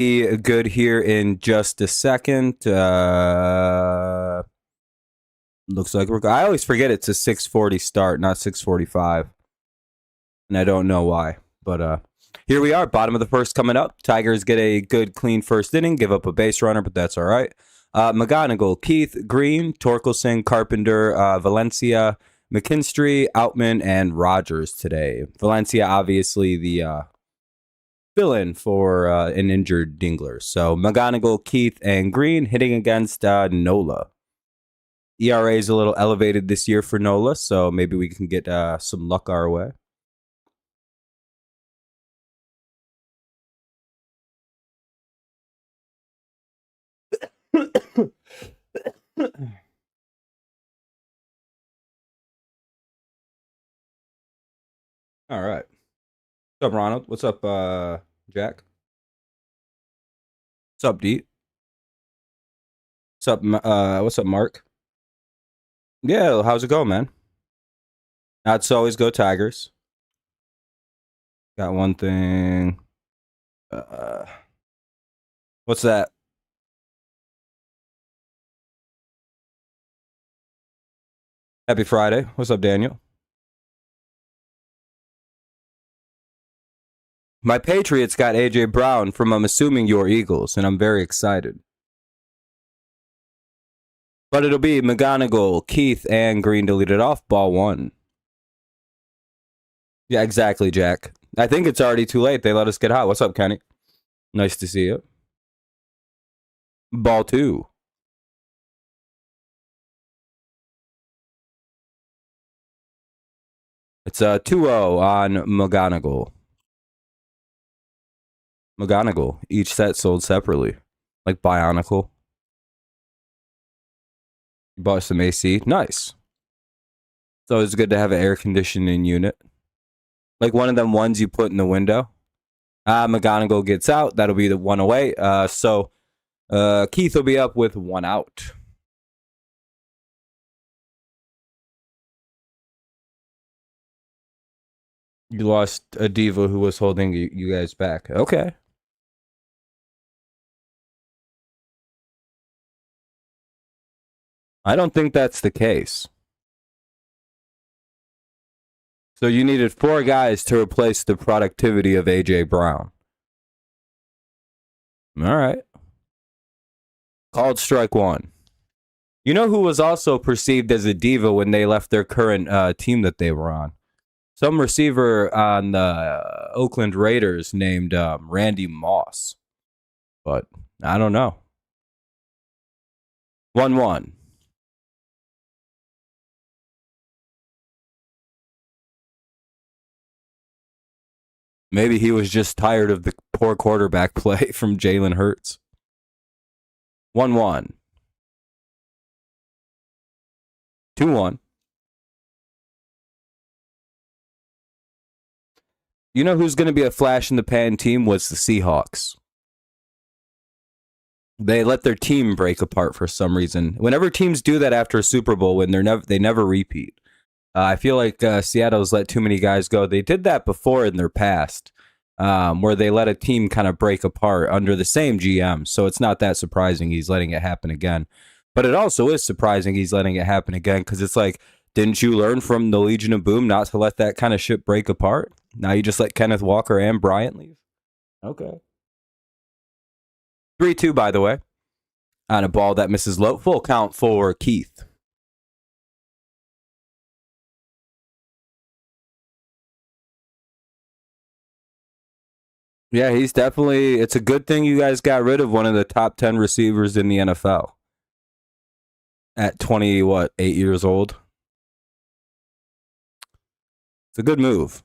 Be good here in just a second. Looks like I always forget it's a 6:40 start, not 6:45, and I don't know why. But here we are, bottom of the first coming up. Tigers get a good, clean first inning, give up a base runner, but that's all right. McGonigal, Keith, Green, Torkelson, Carpenter, Valencia, McKinstry, Outman, and Rogers today. Valencia, obviously the fill-in for an injured Dingler. So McGonigal, Keith, and Green hitting against Nola. ERA is a little elevated this year for Nola, so maybe we can get some luck our way. All right. What's up, Ronald? What's up, Jack? What's up, Deep? What's up, Mark? Yeah, how's it going, man? That's always go Tigers. Got one thing. What's that? Happy Friday. What's up, Daniel? My Patriots got A.J. Brown from, I'm assuming, your Eagles, and I'm very excited. But it'll be McGonigal, Keith, and Green to lead it off. Ball one. Yeah, exactly, Jack. I think it's already too late. They let us get hot. What's up, Kenny? Nice to see you. Ball two. It's a 2-0 on McGonigal. McGonigal. Each set sold separately. Like Bionicle. Bought some AC. Nice. So it's good to have an air conditioning unit. Like one of them ones you put in the window. McGonigal gets out. That'll be the one away. So Keith will be up with one out. You lost a diva who was holding you guys back. Okay. I don't think that's the case. So you needed 4 guys to replace the productivity of A.J. Brown. All right. Called strike one. You know who was also perceived as a diva when they left their current team that they were on? Some receiver on the Oakland Raiders named Randy Moss. But I don't know. 1-1. Maybe he was just tired of the poor quarterback play from Jalen Hurts. 1-1. 2-1. You know who's going to be a flash in the pan team was the Seahawks. They let their team break apart for some reason. Whenever teams do that after a Super Bowl, when they never repeat. I feel like Seattle's let too many guys go. They did that before in their past, where they let a team kind of break apart under the same GM. So it's not that surprising he's letting it happen again. But it also is surprising he's letting it happen again because it's like, didn't you learn from the Legion of Boom not to let that kind of shit break apart? Now you just let Kenneth Walker and Bryant leave? Okay. 3-2, by the way, on a ball that misses low. Full count for Keith. Yeah, he's definitely. It's a good thing you guys got rid of one of the top 10 receivers in the NFL at 8 years old. It's a good move.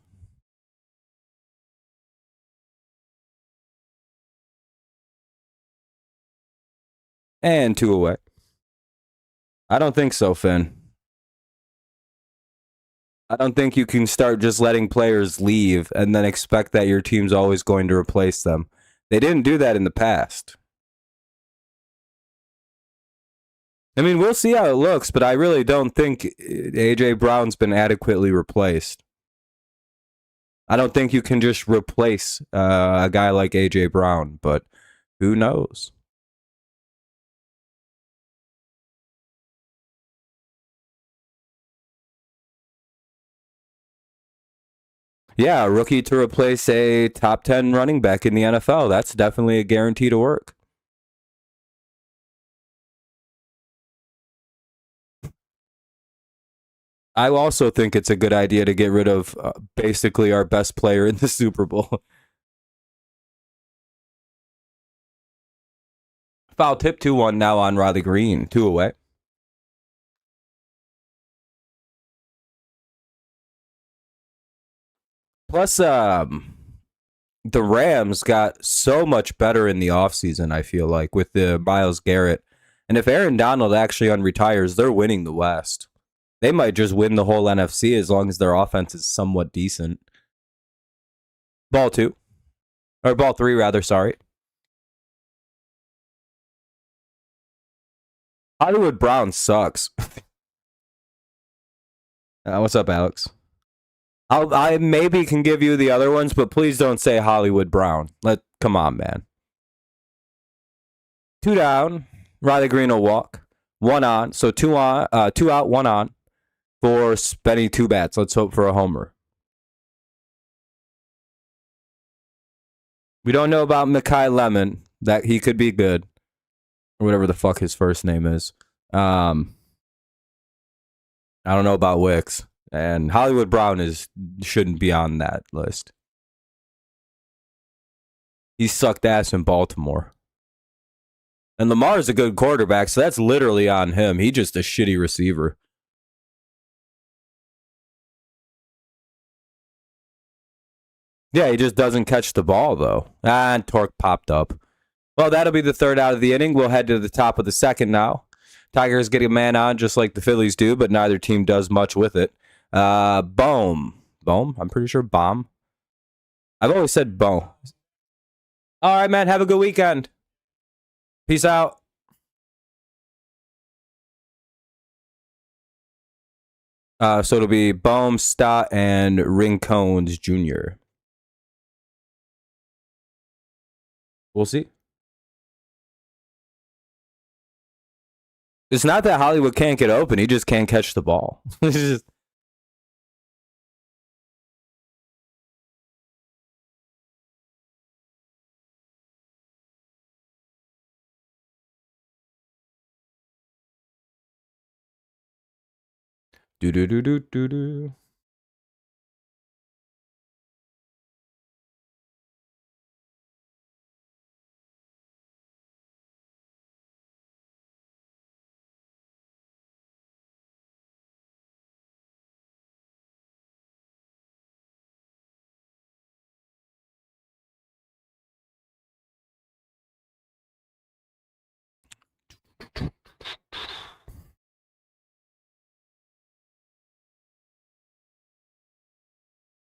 And 2 away. I don't think so, Finn. I don't think you can start just letting players leave and then expect that your team's always going to replace them. They didn't do that in the past. I mean, we'll see how it looks, but I really don't think A.J. Brown's been adequately replaced. I don't think you can just replace a guy like A.J. Brown, but Who knows? Yeah, a rookie to replace a top 10 running back in the NFL. That's definitely a guarantee to work. I also think it's a good idea to get rid of basically our best player in the Super Bowl. Foul tip 2-1 now on Riley Green. 2 away. Plus, the Rams got so much better in the offseason, I feel like, with the Myles Garrett. And if Aaron Donald actually unretires, they're winning the West. They might just win the whole NFC as long as their offense is somewhat decent. Ball 2. Or ball 3, rather, sorry. Hollywood Brown sucks. What's up, Alex? I maybe can give you the other ones, but please don't say Hollywood Brown. Come on, man. 2 down. Riley Green will walk. 1 on. So 2 on. 2 out. 1 on. For spending 2 bats. Let's hope for a homer. We don't know about Mekhi Lemon. That he could be good, or whatever the fuck his first name is. I don't know about Wicks. And Hollywood Brown shouldn't be on that list. He sucked ass in Baltimore. And Lamar's a good quarterback, so that's literally on him. He's just a shitty receiver. Yeah, he just doesn't catch the ball, though. And Torque popped up. Well, that'll be the 3rd out of the inning. We'll head to the top of the 2nd now. Tigers getting a man on just like the Phillies do, but neither team does much with it. Boom. Boom? I'm pretty sure bomb. I've always said boom. All right, man. Have a good weekend. Peace out. So it'll be Bohm, Stott, and Rincones Jr. We'll see. It's not that Hollywood can't get open. He just can't catch the ball. Just... do do do do do do.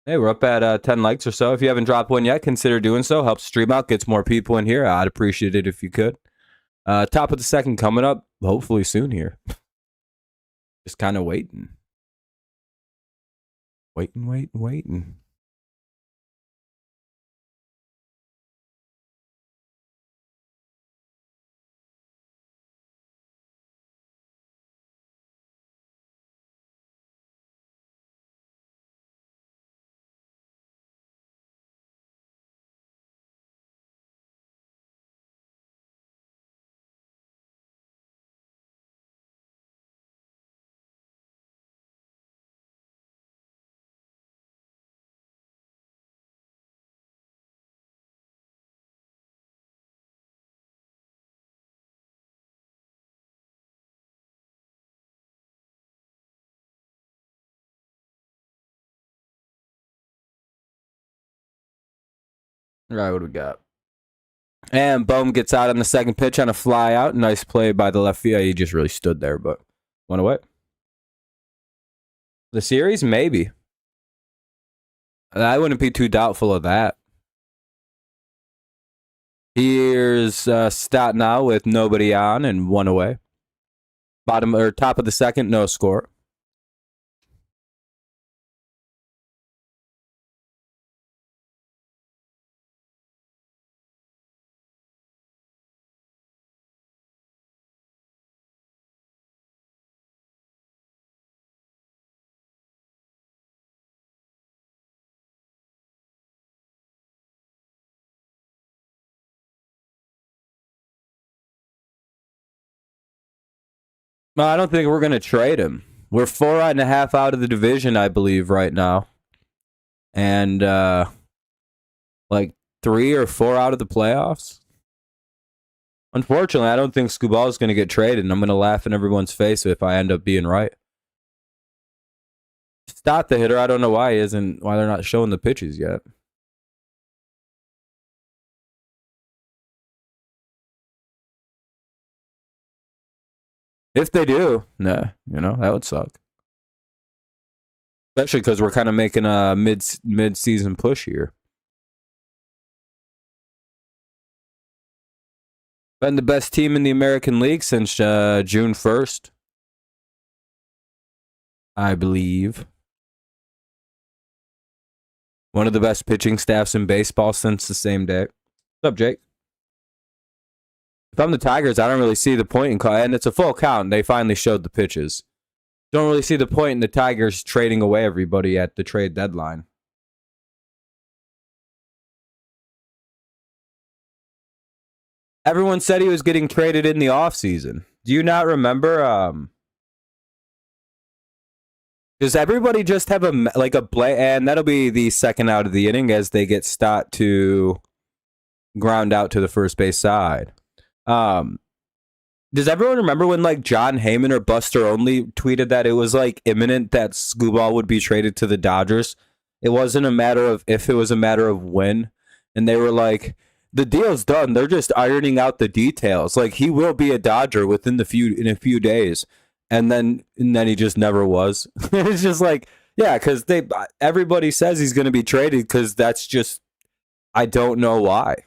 Hey, we're up at 10 likes or so. If you haven't dropped one yet, consider doing so. Helps stream out, gets more people in here. I'd appreciate it if you could. Top of the 2nd coming up, hopefully soon here. Just kind of waiting. Waiting. All right, what do we got? And Bohm gets out on the 2nd pitch on a fly out. Nice play by the left field. He just really stood there, but 1 away. The series? Maybe. I wouldn't be too doubtful of that. Here's Stott now with nobody on and 1 away. Bottom or top of the 2nd, no score. No, I don't think we're going to trade him. We're 4.5 out of the division, I believe, right now. And like 3 or 4 out of the playoffs. Unfortunately, I don't think Skubal is going to get traded, and I'm going to laugh in everyone's face if I end up being right. Stop the hitter. I don't know why they're not showing the pitches yet. If they do, nah, that would suck. Especially because we're kind of making a mid-season push here. Been the best team in the American League since June 1st. I believe. One of the best pitching staffs in baseball since the same day. What's up, Jake? If I'm the Tigers, I don't really see the point in and it's a full count. They finally showed the pitches. Don't really see the point in the Tigers trading away everybody at the trade deadline. Everyone said he was getting traded in the offseason. Do you not remember? Does everybody just have a play? And that'll be the second out of the inning as they get Stott to ground out to the first base side. Does everyone remember when like John Heyman or Buster Only tweeted that it was like imminent that Skubal would be traded to the Dodgers? It wasn't a matter of if, it was a matter of when. And they were like, the deal's done. They're just ironing out the details. Like, he will be a Dodger in a few days. And then he just never was. It's just like, yeah, because everybody says he's going to be traded because that's just, I don't know why.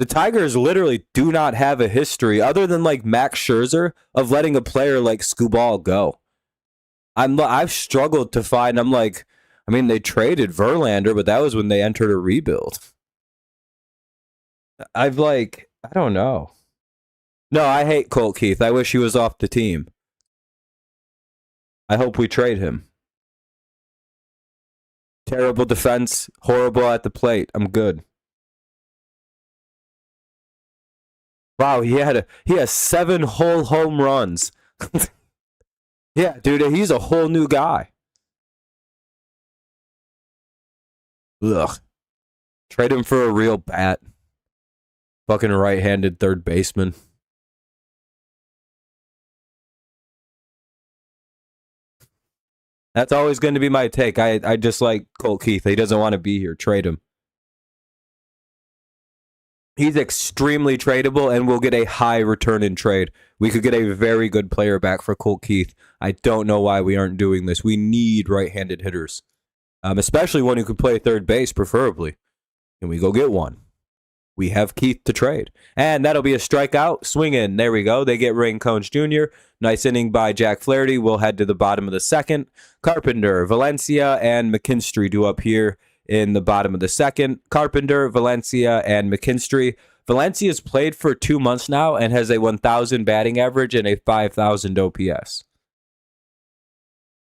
The Tigers literally do not have a history other than like Max Scherzer of letting a player like Skubal go. I've struggled to find. They traded Verlander, but that was when they entered a rebuild. I don't know. No, I hate Colt Keith. I wish he was off the team. I hope we trade him. Terrible defense, horrible at the plate. I'm good. Wow, he has 7 whole home runs. Yeah, dude, he's a whole new guy. Ugh. Trade him for a real bat. Fucking right-handed third baseman. That's always going to be my take. I just like Colt Keith. He doesn't want to be here. Trade him. He's extremely tradable and will get a high return in trade. We could get a very good player back for Colt Keith. I don't know why we aren't doing this. We need right-handed hitters, especially one who could play third base, preferably. Can we go get one? We have Keith to trade. And that'll be a strikeout. Swing in. There we go. They get Rain Cones Jr. Nice inning by Jack Flaherty. We'll head to the bottom of the second. Carpenter, Valencia, and McKinstry do up here in the bottom of the second. Carpenter, Valencia, and McKinstry. Valencia's played for 2 months now and has a 1,000 batting average and a 5,000 OPS.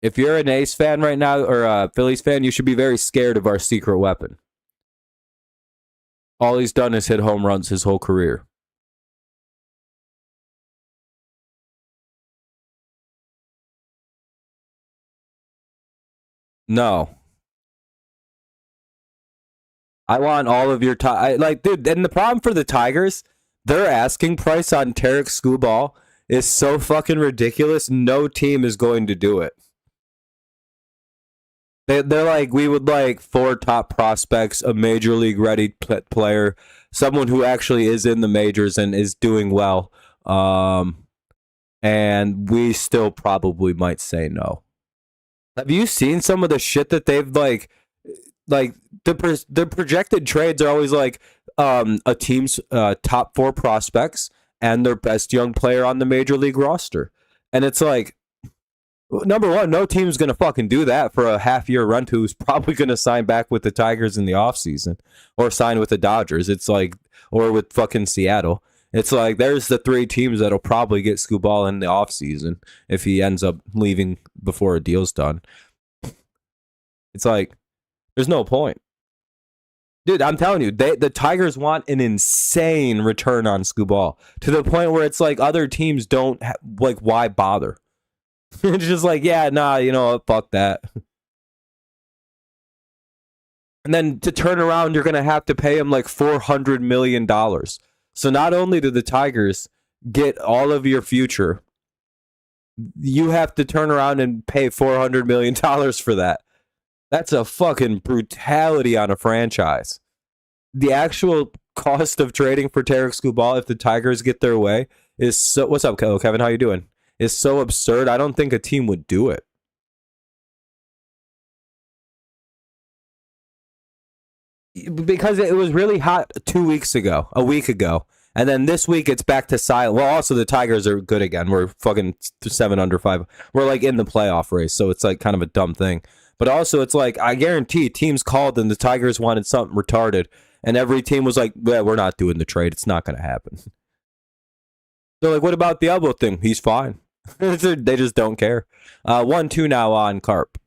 If you're an Ace fan right now or a Phillies fan, you should be very scared of our secret weapon. All he's done is hit home runs his whole career. No. I want all of your dude, and the problem for the Tigers, their asking price on Tarek Skubal is so fucking ridiculous. No team is going to do it. They're like, we would like 4 top prospects, a major league ready player, someone who actually is in the majors and is doing well. And we still probably might say no. Have you seen some of the shit that they've like the projected trades are always like a team's top 4 prospects and their best young player on the major league roster. And it's like, number one, no team's going to fucking do that for a half-year rent who's probably going to sign back with the Tigers in the offseason or sign with the Dodgers. It's like, or with fucking Seattle. It's like, there's the 3 teams that'll probably get Skubal in the offseason if he ends up leaving before a deal's done. It's like, there's no point. Dude, I'm telling you, the Tigers want an insane return on Skubal to the point where it's like other teams don't like. Why bother? It's just like, yeah, nah, you know, fuck that. And then to turn around, you're gonna have to pay him like $400 million. So not only do the Tigers get all of your future, you have to turn around and pay $400 million for that. That's a fucking brutality on a franchise. The actual cost of trading for Tarek Skubal, if the Tigers get their way, is so. What's up, Kevin? How you doing? Is so absurd. I don't think a team would do it. Because it was really hot 2 weeks ago, a week ago. And then this week it's back to silent. Well, also the Tigers are good again. We're fucking 7 under 5. We're like in the playoff race, so it's like kind of a dumb thing. But also it's like, I guarantee teams called and the Tigers wanted something retarded. And every team was like, yeah, we're not doing the trade. It's not going to happen. They're like, what about the elbow thing? He's fine. They just don't care. 1-2 now on Carp.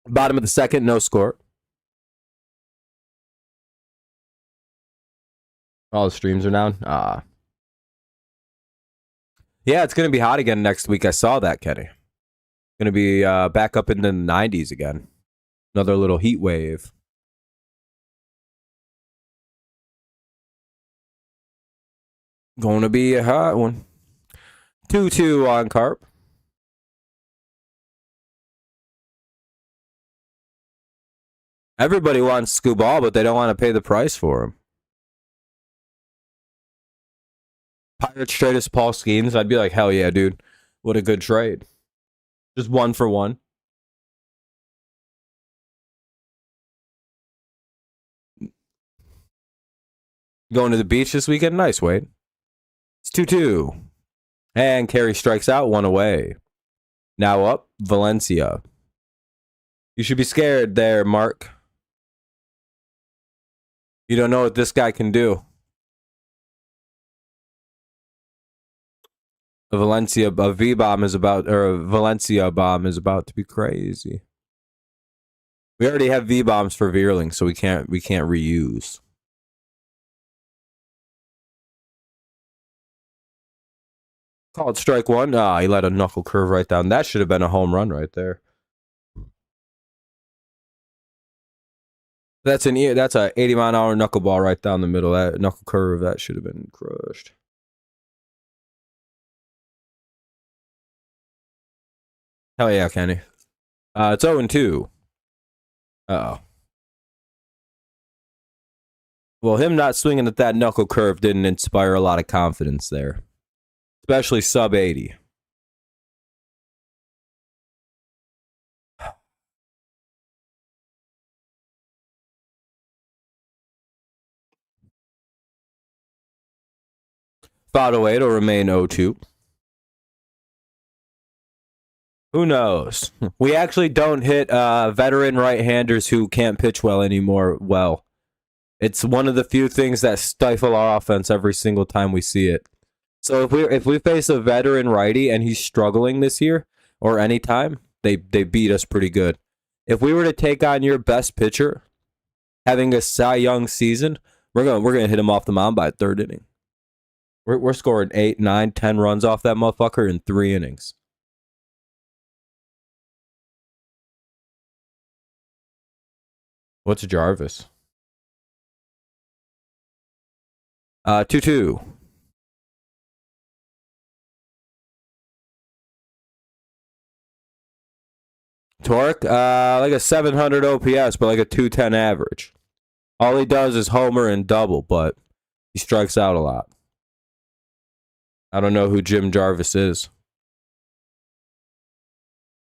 Bottom of the second, no score. All the streams are down. Yeah, it's going to be hot again next week. I saw that, Kenny. Going to be back up in the 90s again. Another little heat wave. Going to be a hot one. 2-2 on Carp. Everybody wants Skubal, but they don't want to pay the price for him. Pirates trade us Paul Skeens. I'd be like, hell yeah, dude. What a good trade. Just 1 for 1. Going to the beach this weekend? Nice, Wade. It's 2-2. And Carey strikes out, 1 away. Now up, Valencia. You should be scared there, Mark. You don't know what this guy can do. A Valencia bomb is about to be crazy. We already have V bombs for Veerling, so we can't reuse. Called strike 1. He let a knuckle curve right down. That should have been a home run right there. That's a 80-mile-an-hour knuckleball right down the middle. That knuckle curve, that should have been crushed. Hell yeah, Kenny. It's 0-2. Uh-oh. Well, him not swinging at that knuckle curve didn't inspire a lot of confidence there. Especially sub 80. Fouled away, it'll remain 0-2. Who knows? We actually don't hit veteran right-handers who can't pitch well anymore well. It's one of the few things that stifle our offense every single time we see it. So if we face a veteran righty and he's struggling this year or anytime, they beat us pretty good. If we were to take on your best pitcher, having a Cy Young season, we're gonna hit him off the mound by 3rd inning. We're scoring 8, 9, 10 runs off that motherfucker in 3 innings. What's Jarvis? 2-2. Torque, like a 700 OPS, but like a 210 average. All he does is homer and double, but he strikes out a lot. I don't know who Jim Jarvis is.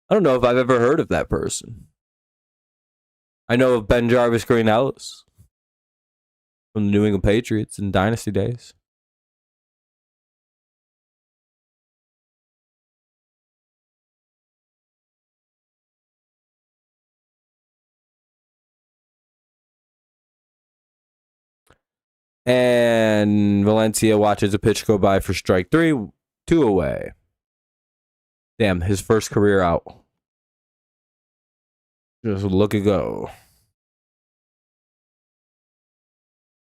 I don't know if I've ever heard of that person. I know of Ben Jarvis Green Ellis from the New England Patriots in Dynasty days. And Valencia watches a pitch go by for strike 3, 2 away. Damn, his first career out. Just look it go.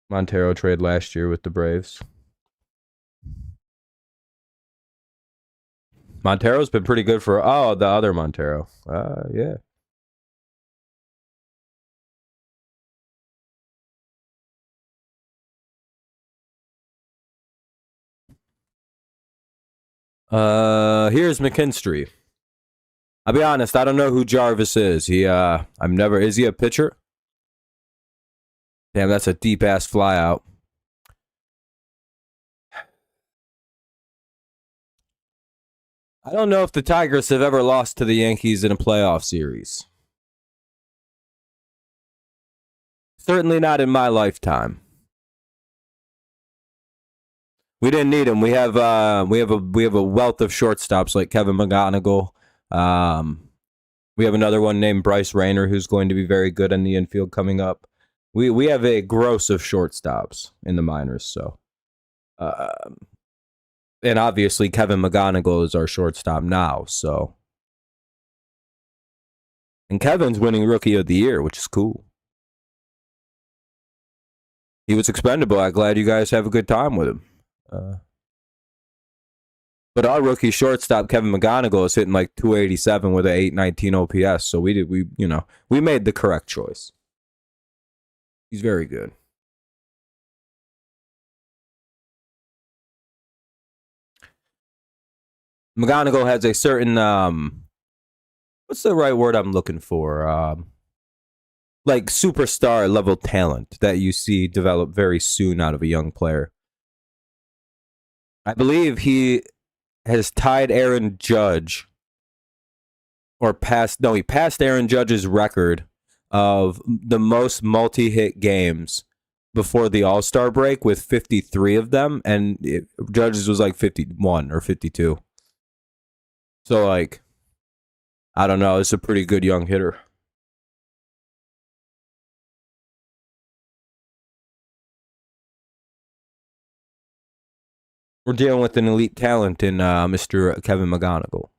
Montero trade last year with the Braves. Montero's been pretty good for the other Montero. Yeah. Here's McKinstry. I'll be honest, I don't know who Jarvis is. Is he a pitcher? Damn, that's a deep ass fly out. I don't know if the Tigers have ever lost to the Yankees in a playoff series. Certainly not in my lifetime. We didn't need him. We have a wealth of shortstops like Kevin McGonigal. We have another one named Bryce Rayner who's going to be very good in the infield coming up. We have a gross of shortstops in the minors. So, and obviously Kevin McGonigal is our shortstop now. So, and Kevin's winning Rookie of the Year, which is cool. He was expendable. I'm glad you guys have a good time with him. But our rookie shortstop Kevin McGonigal is hitting like 287 with an 819 OPS. So we made the correct choice. He's very good. McGonigal has a certain what's the right word I'm looking for? Like superstar level talent that you see develop very soon out of a young player. I believe he has tied Aaron Judge he passed Aaron Judge's record of the most multi-hit games before the All-Star break with 53 of them, and Judge's was like 51 or 52. So, like, I don't know. It's a pretty good young hitter. We're dealing with an elite talent in Mr. Kevin McGonigal.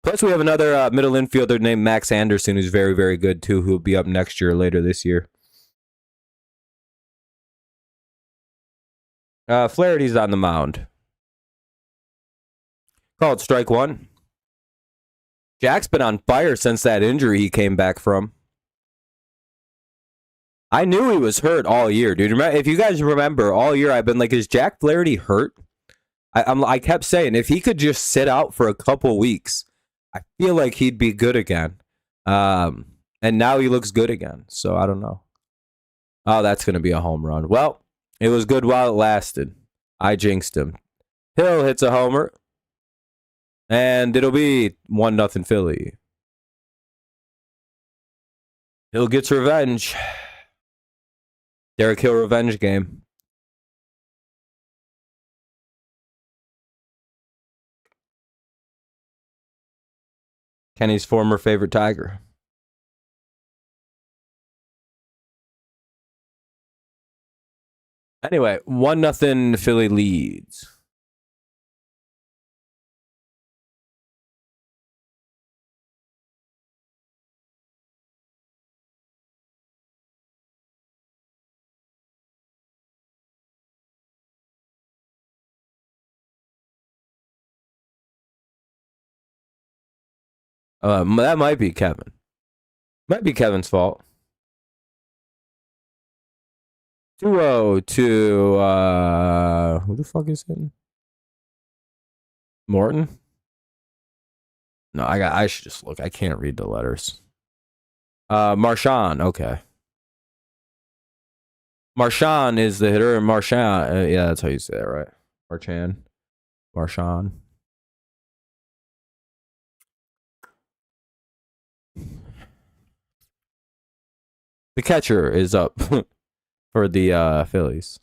Plus, we have another middle infielder named Max Anderson who's very, very good, too, who'll be up next year or later this year. Flaherty's on the mound. Called strike one. Jack's been on fire since that injury he came back from. I knew he was hurt all year, dude. If you guys remember, all year I've been like, is Jack Flaherty hurt? I kept saying, if he could just sit out for a couple weeks, I feel like he'd be good again. And now he looks good again. So I don't know. Oh, that's going to be a home run. Well, it was good while it lasted. I jinxed him. Hill hits a homer. And it'll be 1-0 Philly. Hill gets revenge. Derek Hill revenge game. Kenny's former favorite Tiger. Anyway, 1-0 Philly leads. That might be Kevin. Might be Kevin's fault. 2-0 to who the fuck is hitting? Morton? No, I should just look. I can't read the letters. Marchand, okay. Marchand is the hitter, and Marchand, yeah, that's how you say that, right? Marchand. The catcher is up for the Phillies.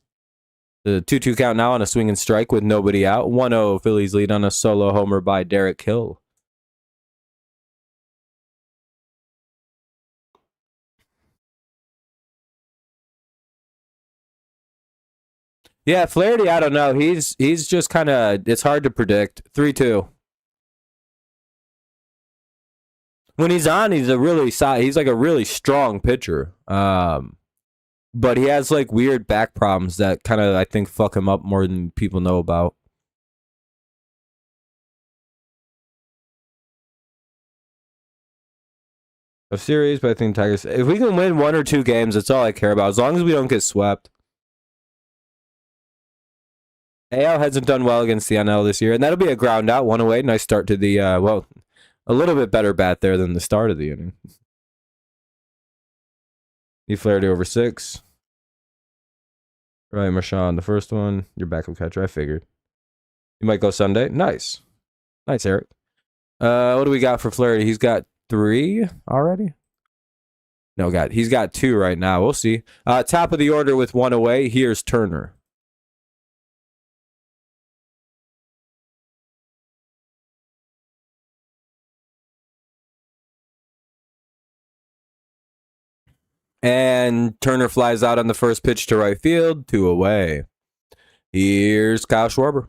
The 2-2 count now on a swing and strike with nobody out. 1-0 Phillies lead on a solo homer by Derek Hill. Yeah, Flaherty, I don't know. He's just kind of, it's hard to predict. 3-2. When he's on, he's like a really strong pitcher. but he has like weird back problems that kind of I think fuck him up more than people know about. A series, but I think Tigers. If we can win 1 or 2 games, that's all I care about. As long as we don't get swept. AL hasn't done well against the NL this year, and that'll be a ground out, 1 away. Nice start to the well, a little bit better bat there than the start of the inning. He Flaherty over 6. Right, Marshawn, the first one. Your backup catcher, I figured. You might go Sunday. Nice. Nice, Eric. What do we got for Flaherty? He's got 3 already? No, he's got 2 right now. We'll see. Top of the order with 1 away. Here's Turner. And Turner flies out on the first pitch to right field. 2 away. Here's Kyle Schwarber.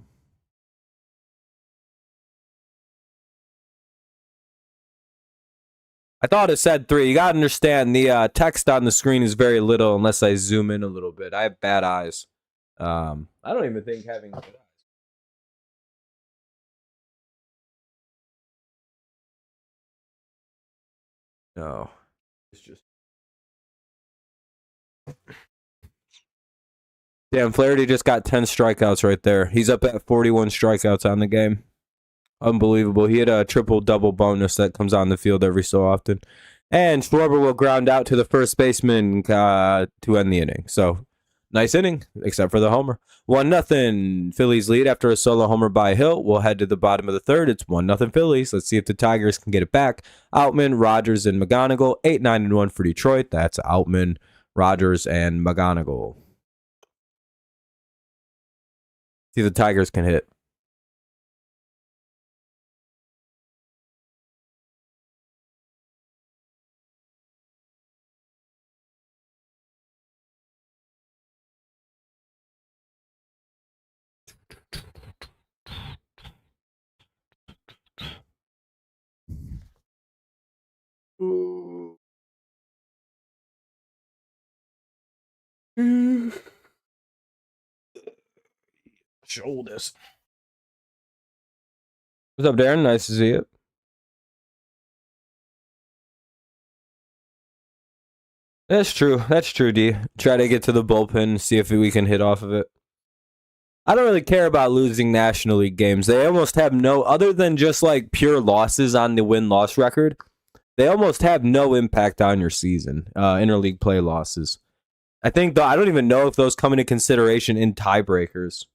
I thought it said 3. You got to understand, the text on the screen is very little unless I zoom in a little bit. I have bad eyes. I don't even think having good eyes. No. It's just... Damn, Flaherty just got 10 strikeouts right there. He's up at 41 strikeouts on the game. Unbelievable. He had a triple-double bonus that comes on the field every so often. And Schwarber will ground out to the first baseman to end the inning. So, nice inning, except for the homer. 1-0. Phillies lead after a solo homer by Hill. We'll head to the bottom of the third. It's 1-0 Phillies. Let's see if the Tigers can get it back. Outman, Rogers, and McGonigal. 8-9-1 for Detroit. That's Outman, Rogers, and McGonigal. See if the Tigers can hit. Ooh. Shoulders. What's up, Darren? Nice to see you. That's true. That's true, D. Try to get to the bullpen, see if we can hit off of it. I don't really care about losing National League games. They almost have no, other than just like pure losses on the win-loss record, they almost have no impact on your season, interleague play losses. I think, though, I don't even know if those come into consideration in tiebreakers.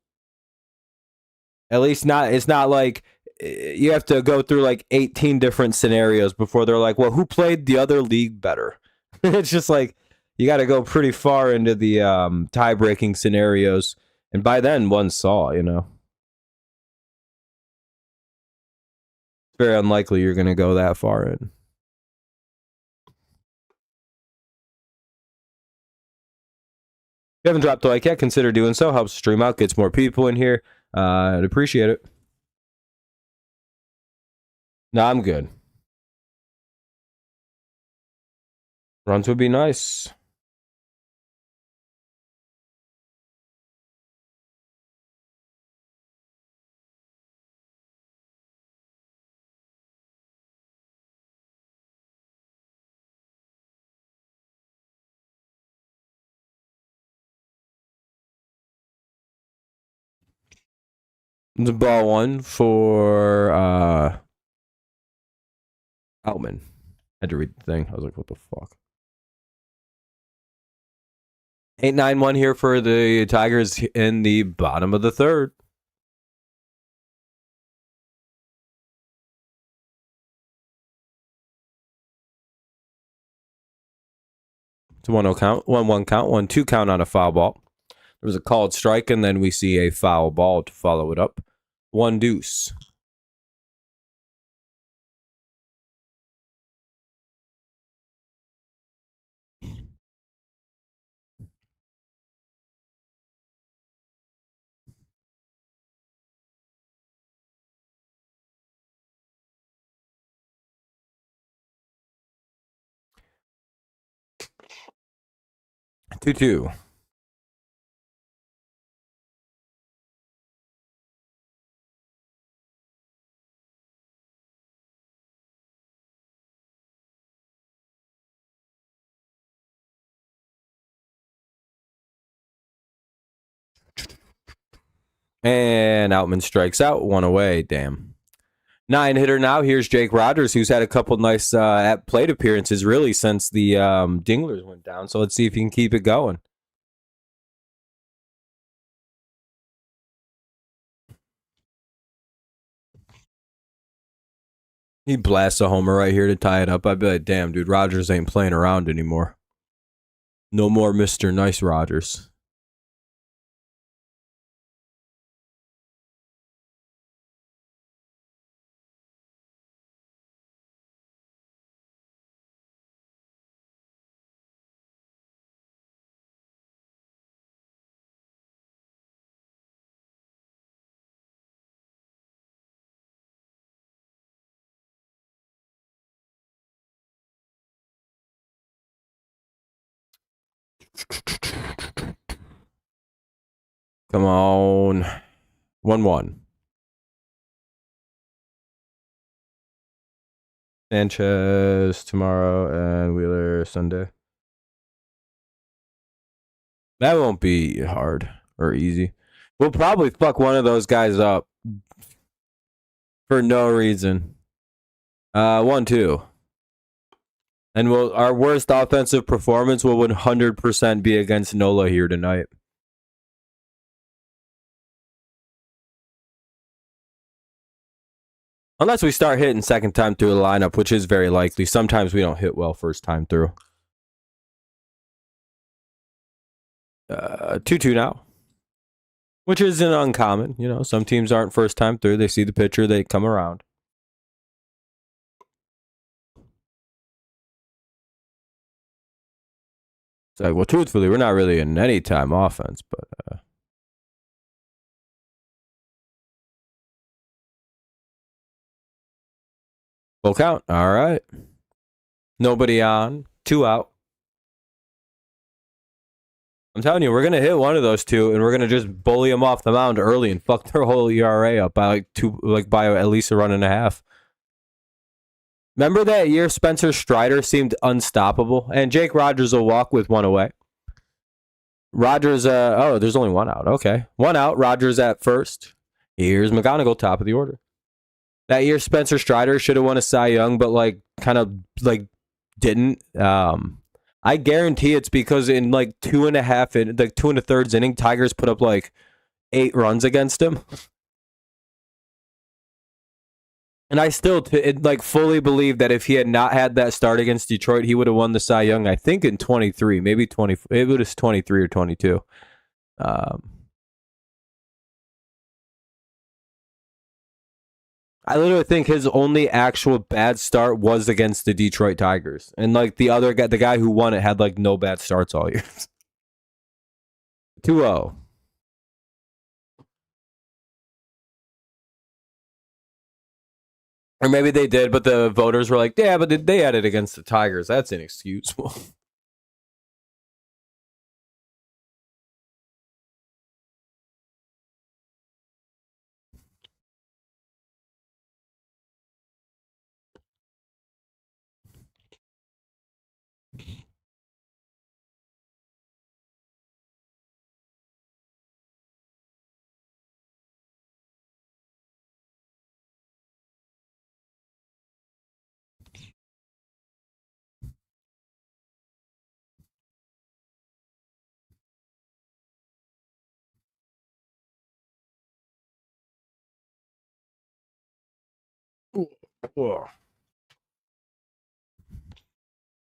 At least not, it's not like you have to go through like 18 different scenarios before they're like, well, who played the other league better? It's just like, you got to go pretty far into the tie-breaking scenarios. And by then, one saw, you know. It's very unlikely you're going to go that far in. If you haven't dropped a like yet, consider doing so. Helps stream out, gets more people in here. I'd appreciate it. No, I'm good. Runs would be nice. The ball 1 for Outman. Had to read the thing. I was like, what the fuck? 8-9-1 here for the Tigers in the bottom of the third. It's a 1-0 count, 1-1 count, 1-2 count on a foul ball. There was a called strike, and then we see a foul ball to follow it up. 1-2. 2-2. And Outman strikes out. 1 away. Damn. 9-hitter now. Here's Jake Rogers, who's had a couple nice at plate appearances really since the Dinglers went down. So let's see if he can keep it going. He blasts a homer right here to tie it up. I'd be like, damn, dude, Rogers ain't playing around anymore. No more Mr. Nice Rogers. Come on. 1-1. Sanchez tomorrow and Wheeler Sunday. That won't be hard or easy. We'll probably fuck one of those guys up for no reason. 1-2. And our worst offensive performance will 100% be against Nola here tonight. Unless we start hitting second time through the lineup, which is very likely. Sometimes we don't hit well first time through. 2-2 now. Which isn't uncommon. You know, some teams aren't first time through. They see the pitcher, they come around. It's like, well, truthfully, we're not really in any time offense, but full count. All right. Nobody on. 2 out. I'm telling you, we're going to hit one of those two, and we're going to just bully them off the mound early and fuck their whole ERA up by by at least a run and a half. Remember that year Spencer Strider seemed unstoppable? And Jake Rogers will walk with 1 away. Rogers, there's only 1 out. Okay. 1 out. Rogers at first. Here's McGonigal, top of the order. That year Spencer Strider should have won a Cy Young, but didn't. I guarantee it's because in 2 2.5 inning, Tigers put up 8 runs against him. And I still fully believe that if he had not had that start against Detroit, he would have won the Cy Young, I think, in 23, maybe 20. It was 23 or 22. I literally think his only actual bad start was against the Detroit Tigers. And the other guy, the guy who won it, had no bad starts all year. 2-0. Or maybe they did, but the voters were like, yeah, but they had it against the Tigers. That's inexcusable. Whoa.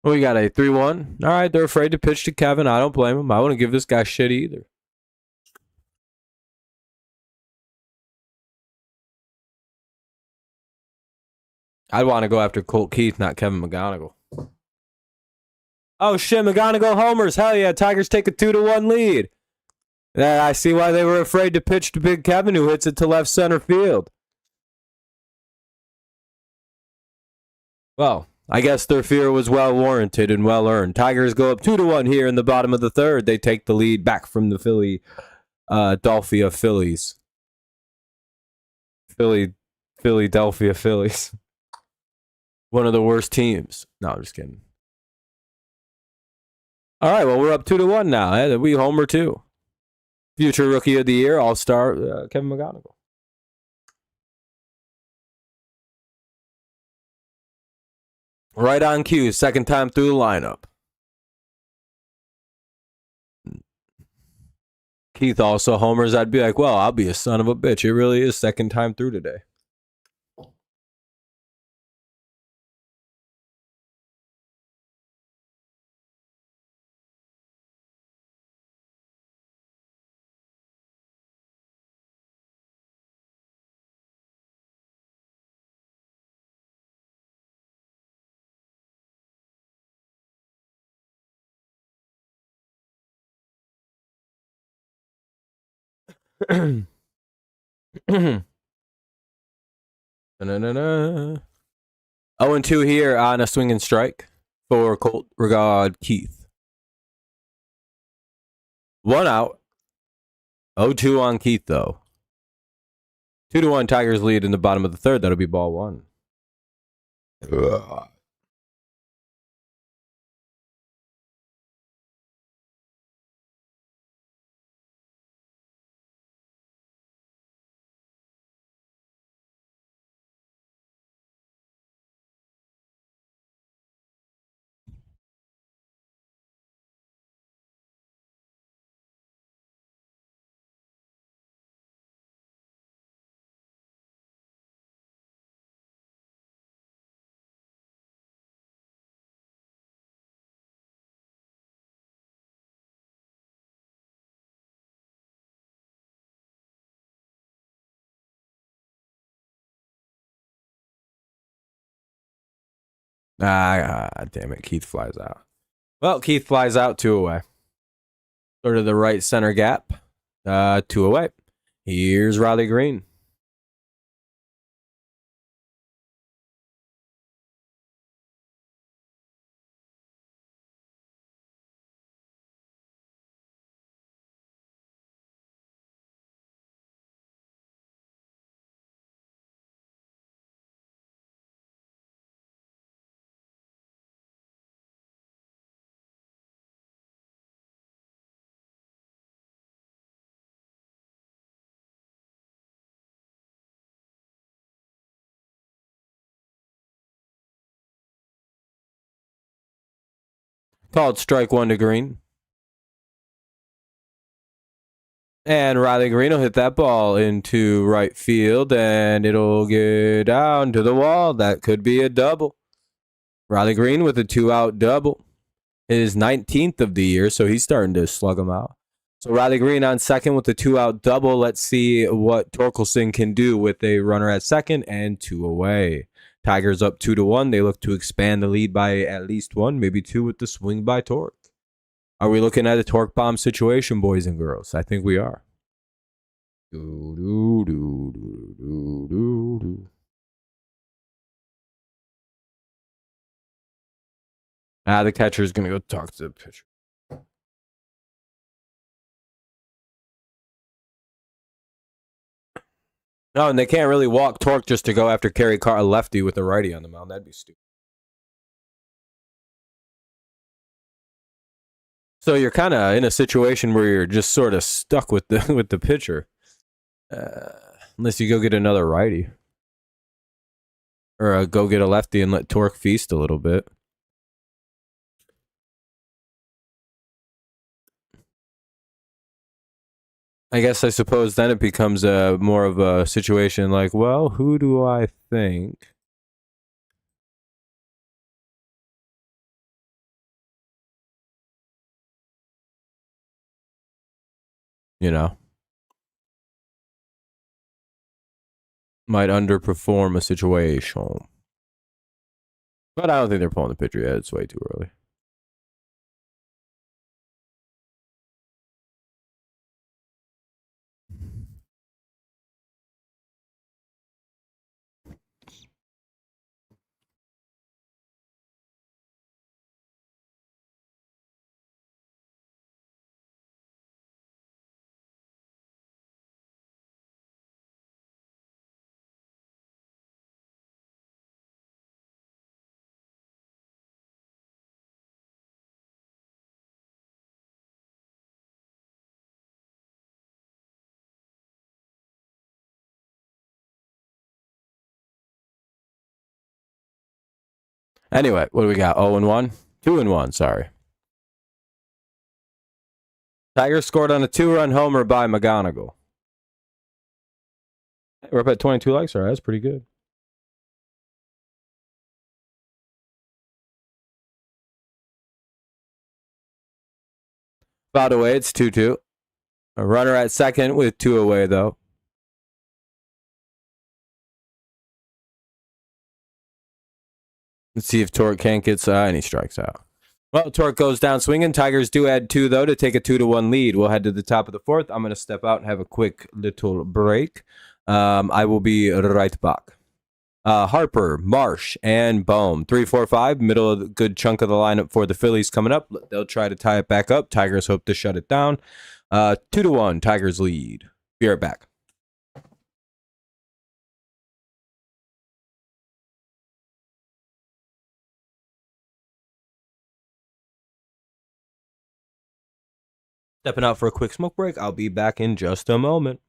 We got a 3-1. All right, they're afraid to pitch to Kevin. I don't blame them. I wouldn't give this guy shit either. I'd want to go after Colt Keith, not Kevin McGonigal. Oh, shit, McGonigal homers. Hell yeah, Tigers take a 2-1 lead. I see why they were afraid to pitch to Big Kevin, who hits it to left center field. Well, I guess their fear was well warranted and well earned. Tigers go up 2-1 here in the bottom of the third. They take the lead back from the Philadelphia Phillies. Philadelphia Phillies. One of the worst teams. No, I'm just kidding. All right, well, we're up 2-1 now. We homer too. Future Rookie of the Year, All-Star Kevin McGonigal. Right on cue, second time through the lineup. Keith also homers. I'd be like, well, I'll be a son of a bitch. It really is second time through today. Oh, and 2 here on a swing and strike for Colt Regard Keith. 1 out. 0-2 on Keith, though. 2-1 Tigers lead in the bottom of the third. That'll be ball 1. Damn it. Keith flies out. Well, Keith flies out 2 away. Sort of the right center gap. 2 away. Here's Riley Green. Called strike 1 to Green. And Riley Green will hit that ball into right field, and it'll get down to the wall. That could be a double. Riley Green with a 2-out double. His 19th of the year, so he's starting to slug them out. So Riley Green on second with a 2-out double. Let's see what Torkelson can do with a runner at second and 2 away. Tigers up 2-1. They look to expand the lead by at least 1, maybe 2 with the swing by Torque. Are we looking at a Torque bomb situation, boys and girls? I think we are. The catcher's going to go talk to the pitcher. No, and they can't really walk Torque just to go after Kerry Carr, a lefty with a righty on the mound. That'd be stupid. So you're kind of in a situation where you're just sort of stuck with the pitcher, unless you go get another righty, or go get a lefty and let Torque feast a little bit. I suppose then it becomes more of a situation like, well, who do I think? Might underperform a situation. But I don't think they're pulling the pitcher yet. It's way too early. Anyway, what do we got? 0-1? 2-1, sorry. Tigers scored on a 2-run homer by McGonigal. We're up at 22 likes. All right, that's pretty good. Fouled away, it's 2-2. A runner at second with 2 away, though. Let's see if Torque can't get any strikes out. Well, Torque goes down swinging. Tigers do add 2, though, to take a 2-1 lead. We'll head to the top of the 4th. I'm going to step out and have a quick little break. I will be right back. Harper, Marsh, and Bohm. 3, 4, 5. Middle of the good chunk of the lineup for the Phillies coming up. They'll try to tie it back up. Tigers hope to shut it down. 2-1. Tigers lead. Be right back. Stepping out for a quick smoke break. I'll be back in just a moment.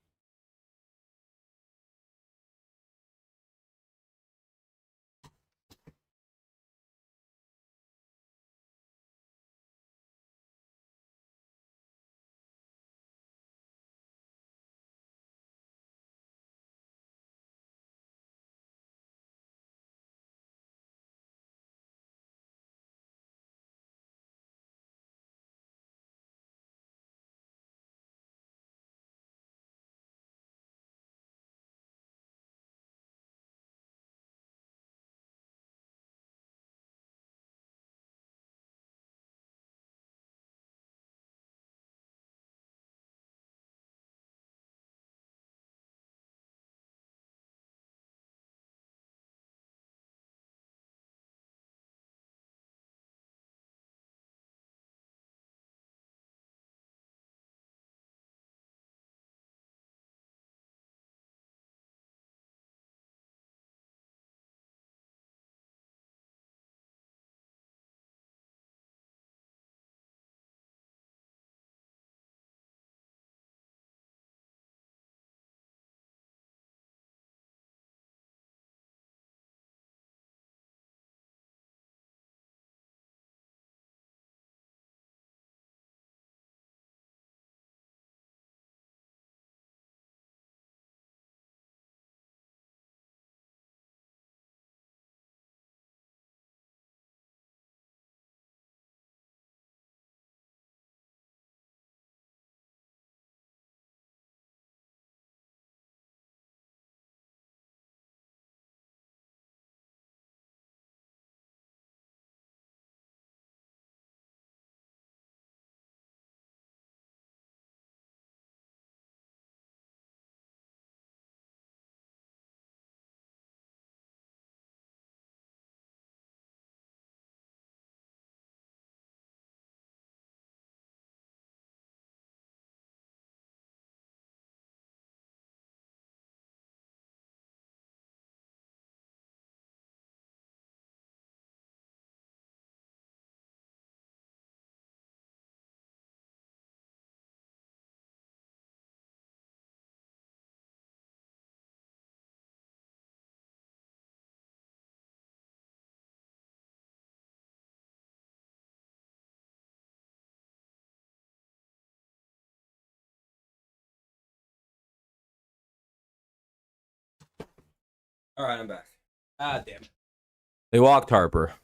All right, I'm back. Ah, damn it. They walked Harper.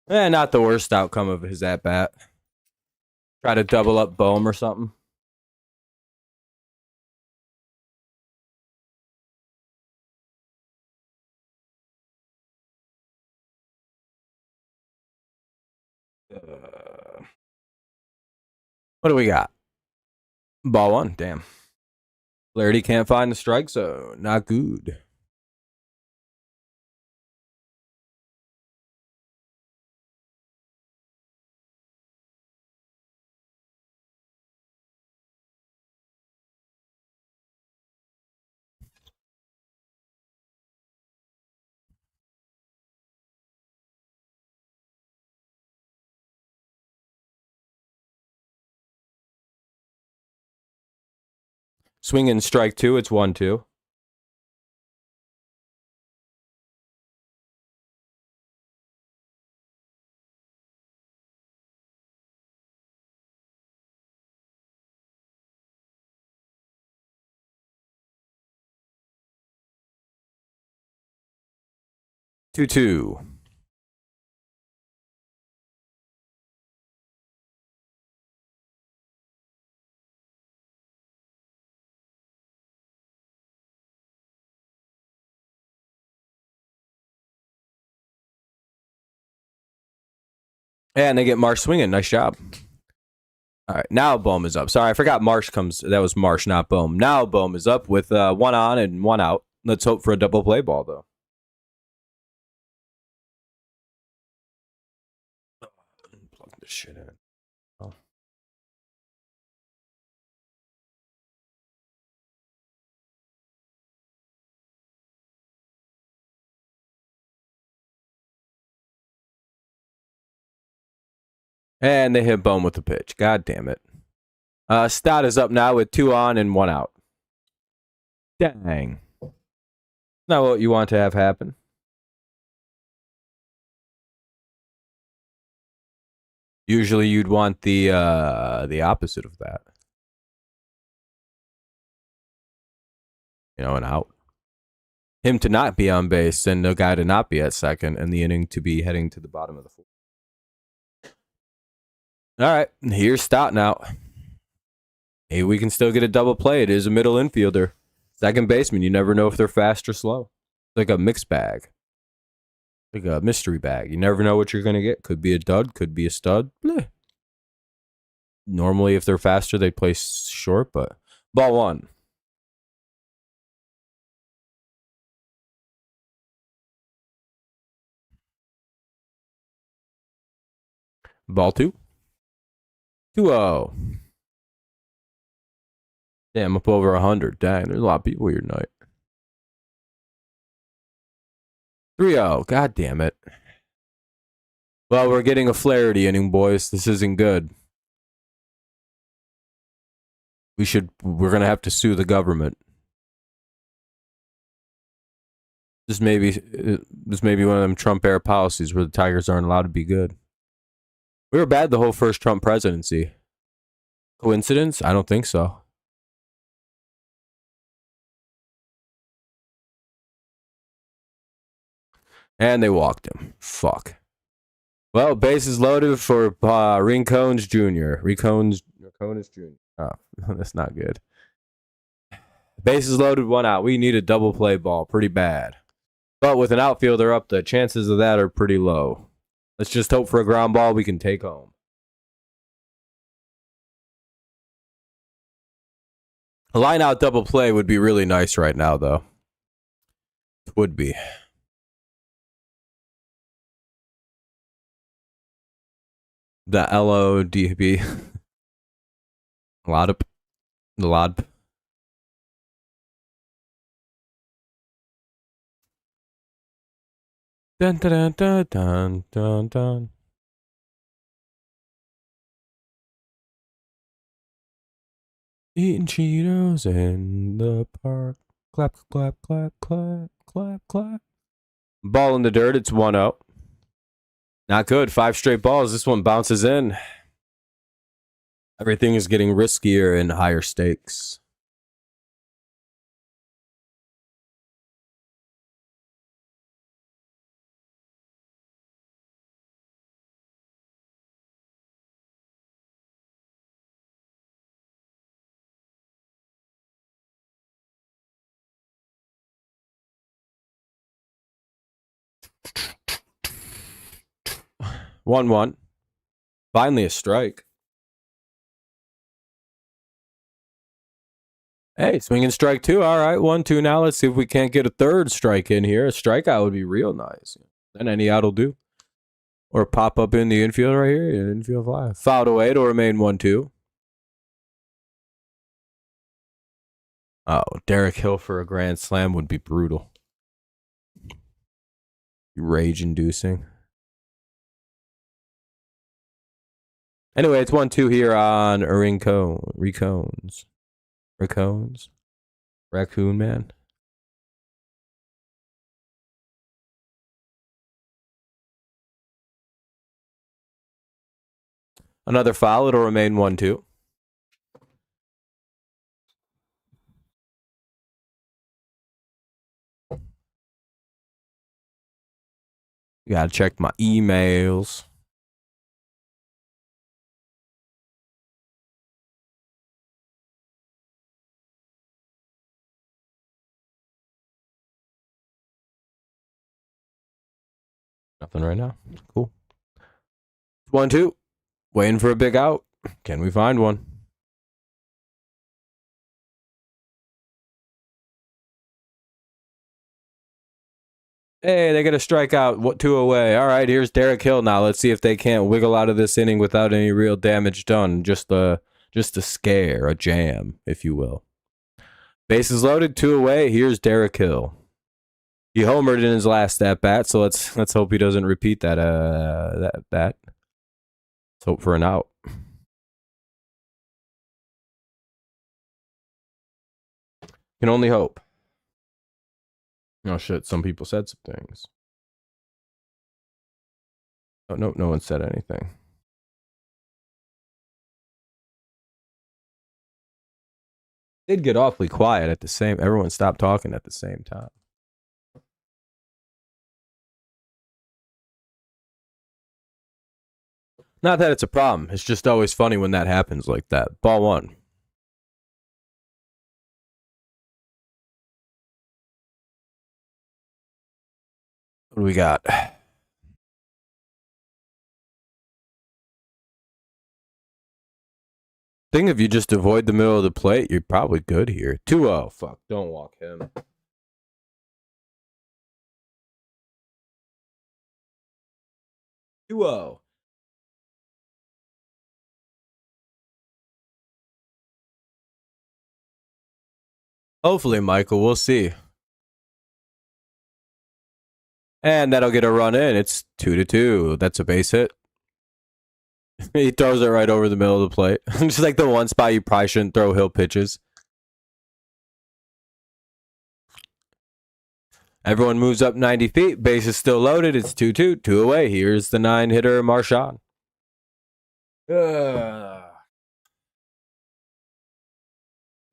Not the worst outcome of his at-bat. Try to double up Bohm or something. What do we got? Ball 1. Damn. Flaherty can't find the strike zone. Not good. Swinging strike 2. It's 1-2. 2-2. And they get Marsh swinging. Nice job. All right, now Bohm is up. Sorry, I forgot Marsh comes. That was Marsh, not Bohm. Now Bohm is up with one on and one out. Let's hope for a double play ball, though. Plug this shit in. Oh. And they hit Bohm with the pitch. God damn it. Stott is up now with 2 on and 1 out. Dang. Not what you want to have happen. Usually you'd want the opposite of that. You know, an out. Him to not be on base and the guy to not be at second and the inning to be heading to the bottom of the fourth. All right, here's Stott now. Hey, we can still get a double play. It is a middle infielder. Second baseman, you never know if they're fast or slow. Like a mixed bag. Like a mystery bag. You never know what you're going to get. Could be a dud, could be a stud. Bleh. Normally, if they're faster, they play short, but ball 1. Ball 2. 2-0. Damn, up over 100. Dang, there's a lot of people here tonight. 3-0. God damn it. Well, we're getting a Flaherty inning, boys. This isn't good. We're going to have to sue the government. This may be one of them Trump era policies where the Tigers aren't allowed to be good. We were bad the whole first Trump presidency. Coincidence? I don't think so. And they walked him. Fuck. Well, bases loaded for Rincones Jr. Rincones Jr. Oh, that's not good. Bases loaded, 1 out. We need a double play ball. Pretty bad. But with an outfielder up, the chances of that are pretty low. Let's just hope for a ground ball we can take home. A line out double play would be really nice right now, though. It would be. The LODB. The LOD. Dun dun dun dun dun dun. Eating Cheetos in the park. Clap, clap, clap, clap, clap, clap. Ball in the dirt. It's 1-0. Not good. 5 straight balls. This one bounces in. Everything is getting riskier and higher stakes. One. Finally a strike. Hey, swinging strike 2. All right, 1-2 now. Let's see if we can't get a third strike in here. A strikeout would be real nice. Then any out will do. Or pop up in the infield right here. Infield fly. Fouled away. It'll remain 1-2. Oh, Derek Hill for a grand slam would be brutal. Rage-inducing. Anyway, it's 1-2 here on Raccoons. Raccoon Man. Another foul. It'll remain 1-2. Gotta check my emails. Nothing right now. Cool. 1-2. Waiting for a big out. Can we find one? Hey, they get a strikeout. What, 2 away. All right, here's Derek Hill now. Let's see if they can't wiggle out of this inning without any real damage done. Just a scare, a jam, if you will. Bases loaded, 2 away. Here's Derek Hill. He homered in his last at bat, so let's hope he doesn't repeat that. Let's hope for an out. Can only hope. Oh shit! Some people said some things. Oh no, no one said anything. Did get awfully quiet at the same. Everyone stopped talking at the same time. Not that it's a problem. It's just always funny when that happens like that. Ball 1. What do we got? Think if you just avoid the middle of the plate, you're probably good here. 2-0. Fuck, don't walk him. Hopefully, Michael. We'll see. And that'll get a run in. It's 2-2. That's a base hit. He throws it right over the middle of the plate. Just like the one spot you probably shouldn't throw Hill pitches. Everyone moves up 90 feet. Base is still loaded. It's 2-2. 2 away. Here's the 9-hitter, Marchand. If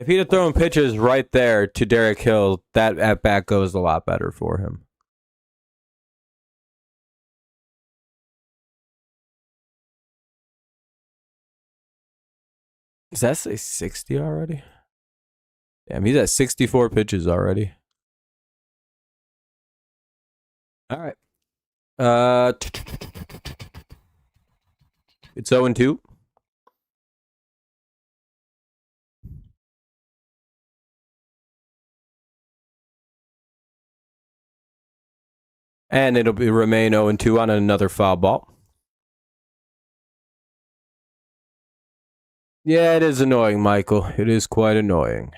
he'd have thrown pitches right there to Derek Hill, that at bat goes a lot better for him. Does that say 60 already? Damn, he's at 64 pitches already. All right. It's 0-2. And it'll remain 0-2 on another foul ball. Yeah, it is annoying, Michael. It is quite annoying.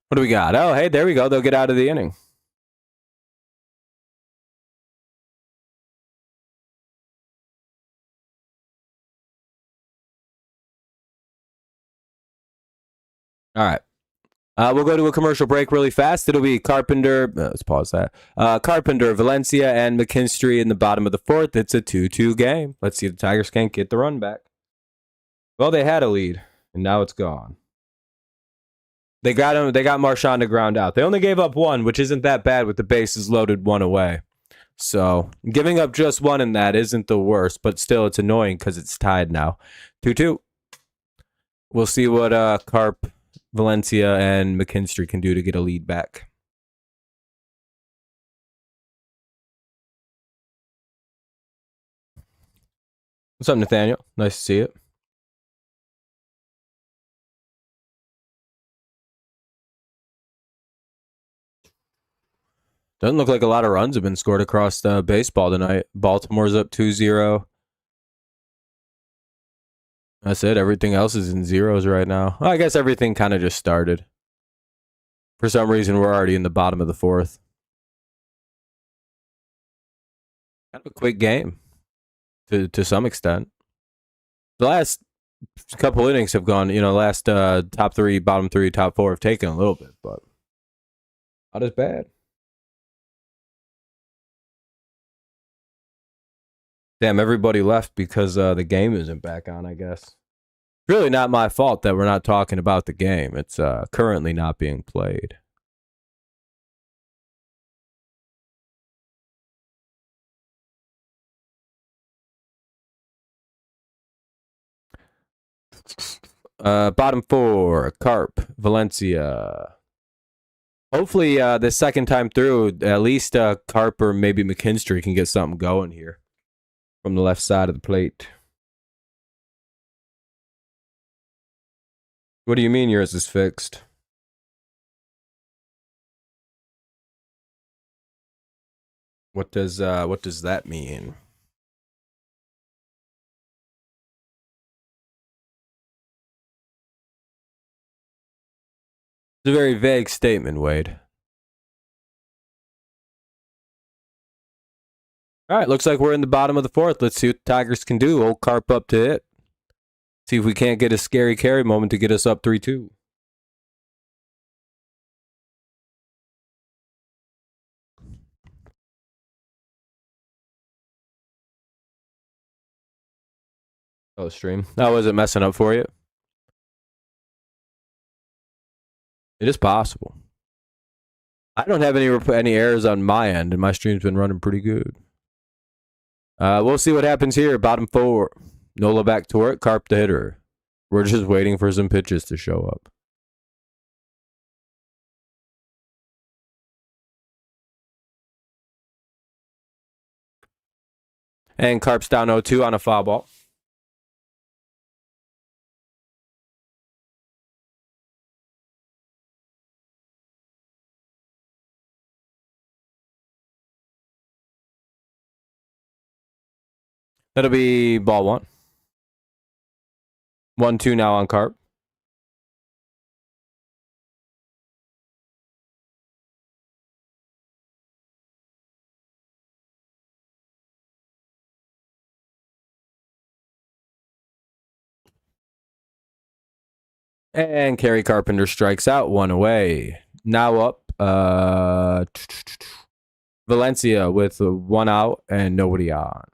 What do we got? Oh, hey, there we go. They'll get out of the inning. All right. We'll go to a commercial break really fast. It'll be Carpenter. Let's pause that. Carpenter, Valencia, and McKinstry in the bottom of the 4th. It's a 2-2 game. Let's see if the Tigers can't get the run back. Well, they had a lead, and now it's gone. They got him. They got Marchand to ground out. They only gave up 1, which isn't that bad with the bases loaded 1 away. So giving up just 1 in that isn't the worst, but still it's annoying because it's tied now. 2-2. We'll see what Carp, Valencia, and McKinstry can do to get a lead back. What's up, Nathaniel? Nice to see it. Doesn't look like a lot of runs have been scored across baseball tonight. Baltimore's up 2-0. That's it. Everything else is in zeros right now. Well, I guess everything kind of just started. For some reason, we're already in the bottom of the fourth. Kind of a quick game to some extent. The last couple innings have gone, last top three, bottom three, top four have taken a little bit, but not as bad. Damn, everybody left because the game isn't back on, I guess. It's really not my fault that we're not talking about the game. It's currently not being played. Bottom four, Carp, Valencia. Hopefully, this second time through, at least Carp or maybe McKinstry can get something going here from the left side of the plate. What do you mean yours is fixed? What does that mean? It's a very vague statement, Wade. All right, looks like we're in the bottom of the fourth. Let's see what the Tigers can do. Old Carp up to it. See if we can't get a scary carry moment to get us up 3-2. Oh, stream. That wasn't messing up for you. It is possible. I don't have any errors on my end, and my stream's been running pretty good. We'll see what happens here. Bottom four. Nola back to work. Carp the hitter. We're just waiting for some pitches to show up. And Carp's down 0-2 on a foul ball. That'll be ball one. 1-2 now on Carp. And Kerry Carpenter strikes out, one away. Now up, Valencia with one out and nobody on.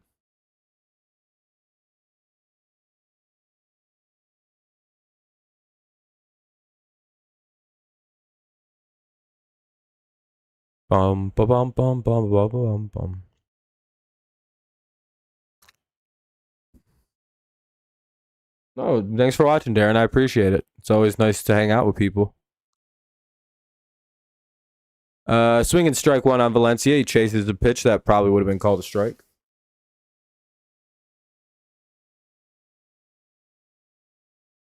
Bum bum bum bum bum bum bum bum. Oh, thanks for watching, Darren. I appreciate it. It's always nice to hang out with people. Swing and strike one on Valencia. He chases a pitch that probably would have been called a strike.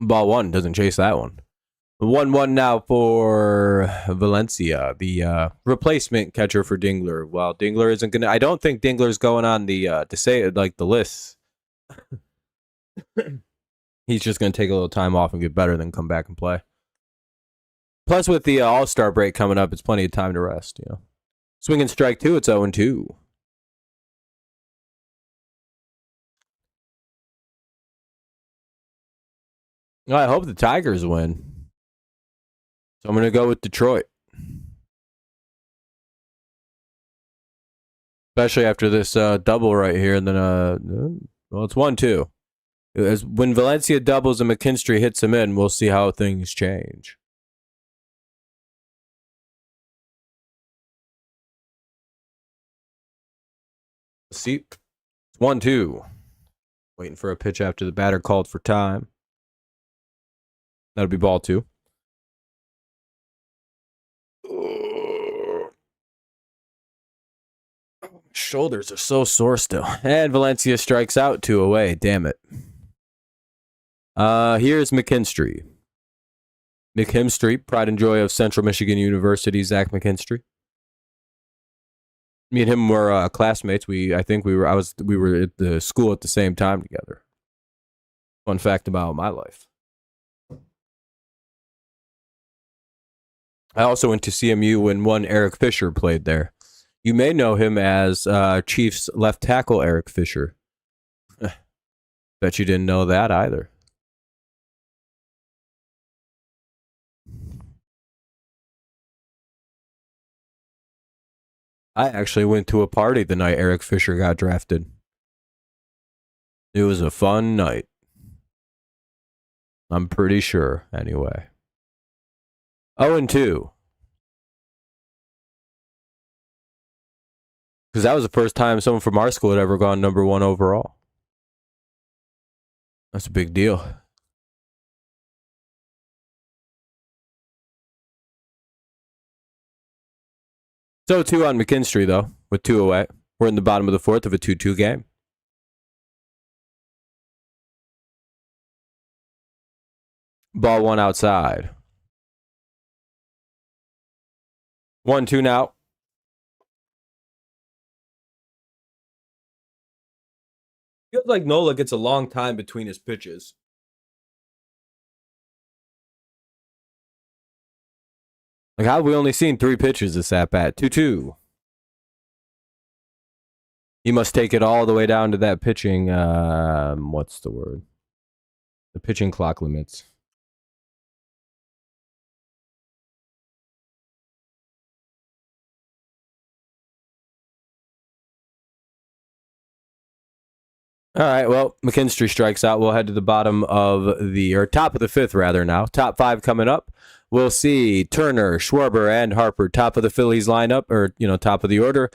Ball one, doesn't chase that one. 1-1 now for Valencia, the replacement catcher for Dingler. Well, Dingler isn't gonna. I don't think Dingler's going on the to say like the list. He's just gonna take a little time off and get better, then come back and play. Plus, with the All-Star break coming up, it's plenty of time to rest. Swing and strike two. It's 0-2. I hope the Tigers win. So I'm going to go with Detroit. Especially after this double right here. And then, well, it's 1-2. When Valencia doubles and McKinstry hits him in, we'll see how things change. See, it's 1-2. Waiting for a pitch after the batter called for time. That'll be ball two. Shoulders are so sore still. And Valencia strikes out, 2 away. Damn it. Here's McKinstry. McKinstry, pride and joy of Central Michigan University, Zach McKinstry. Me and him were classmates. We were at the school at the same time together. Fun fact about my life. I also went to CMU when one Eric Fisher played there. You may know him as Chiefs left tackle Eric Fisher. Bet you didn't know that either. I actually went to a party the night Eric Fisher got drafted. It was a fun night. I'm pretty sure, anyway. 0-2. Because that was the first time someone from our school had ever gone number 1 overall. That's a big deal. So 2 on McKinstry, though, with 2 away. We're in the bottom of the 4th of a 2-2 game. Ball 1 outside. 1-2 now. Feels like Nola gets a long time between his pitches. Like, how have we only seen 3 pitches this at bat? 2-2. He must take it all the way down to that pitching. What's the word? The pitching clock limits. All right, well, McKinstry strikes out. We'll head to the bottom of top of the 5th, rather, now. Top 5 coming up. We'll see Turner, Schwarber, and Harper, top of the Phillies lineup, or, top of the order,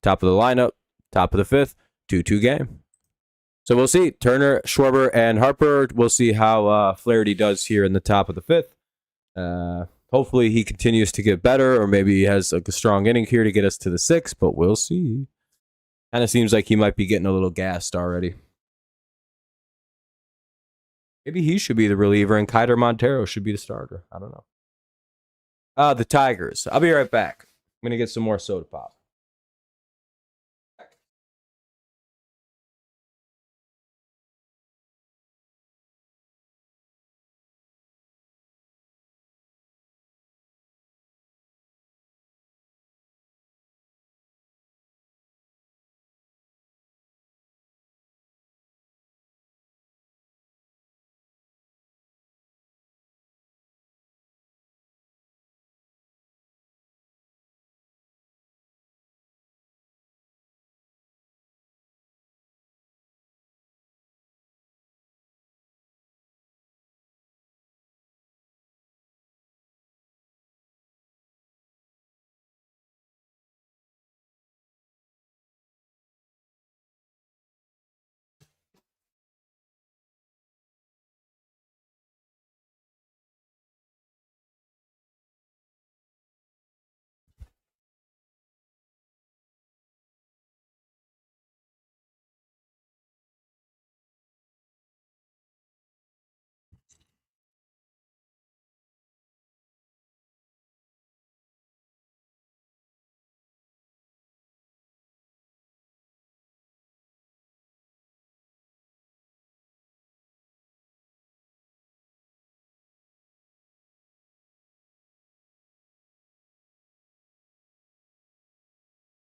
top of the lineup, top of the 5th, 2-2 game. So we'll see Turner, Schwarber, and Harper. We'll see how Flaherty does here in the top of the 5th. Hopefully he continues to get better, or maybe he has a strong inning here to get us to the 6th, but we'll see. Kind of seems like he might be getting a little gassed already. Maybe he should be the reliever and Kiter Montero should be the starter. I don't know. The Tigers. I'll be right back. I'm going to get some more soda pop.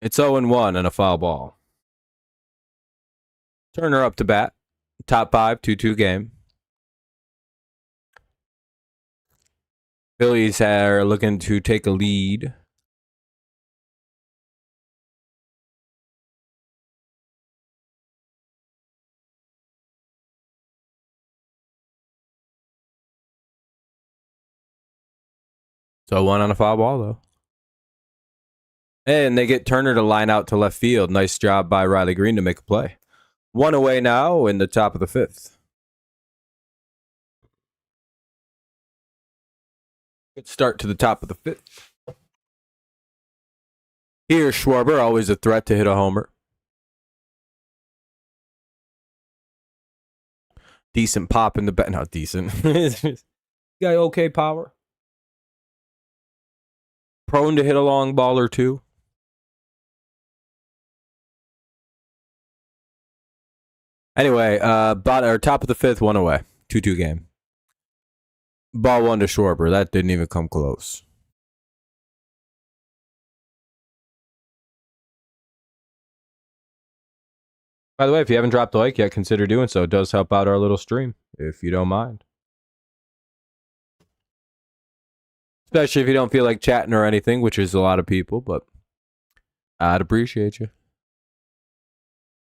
It's 0-1 and a foul ball. Turner up to bat. Top 5, 2-2 game. Phillies are looking to take a lead. So 1 on a foul ball, though. And they get Turner to line out to left field. Nice job by Riley Green to make a play. 1 away now in the top of the 5th. Good start to the top of the 5th. Here's Schwarber, always a threat to hit a homer. Decent pop in the bat. Not decent. Got okay power. Prone to hit a long ball or two. Anyway, top of the fifth, one away. 2-2 game. Ball one to Schwarber. That didn't even come close. By the way, if you haven't dropped a like yet, consider doing so. It does help out our little stream, if you don't mind. Especially if you don't feel like chatting or anything, which is a lot of people, but I'd appreciate you.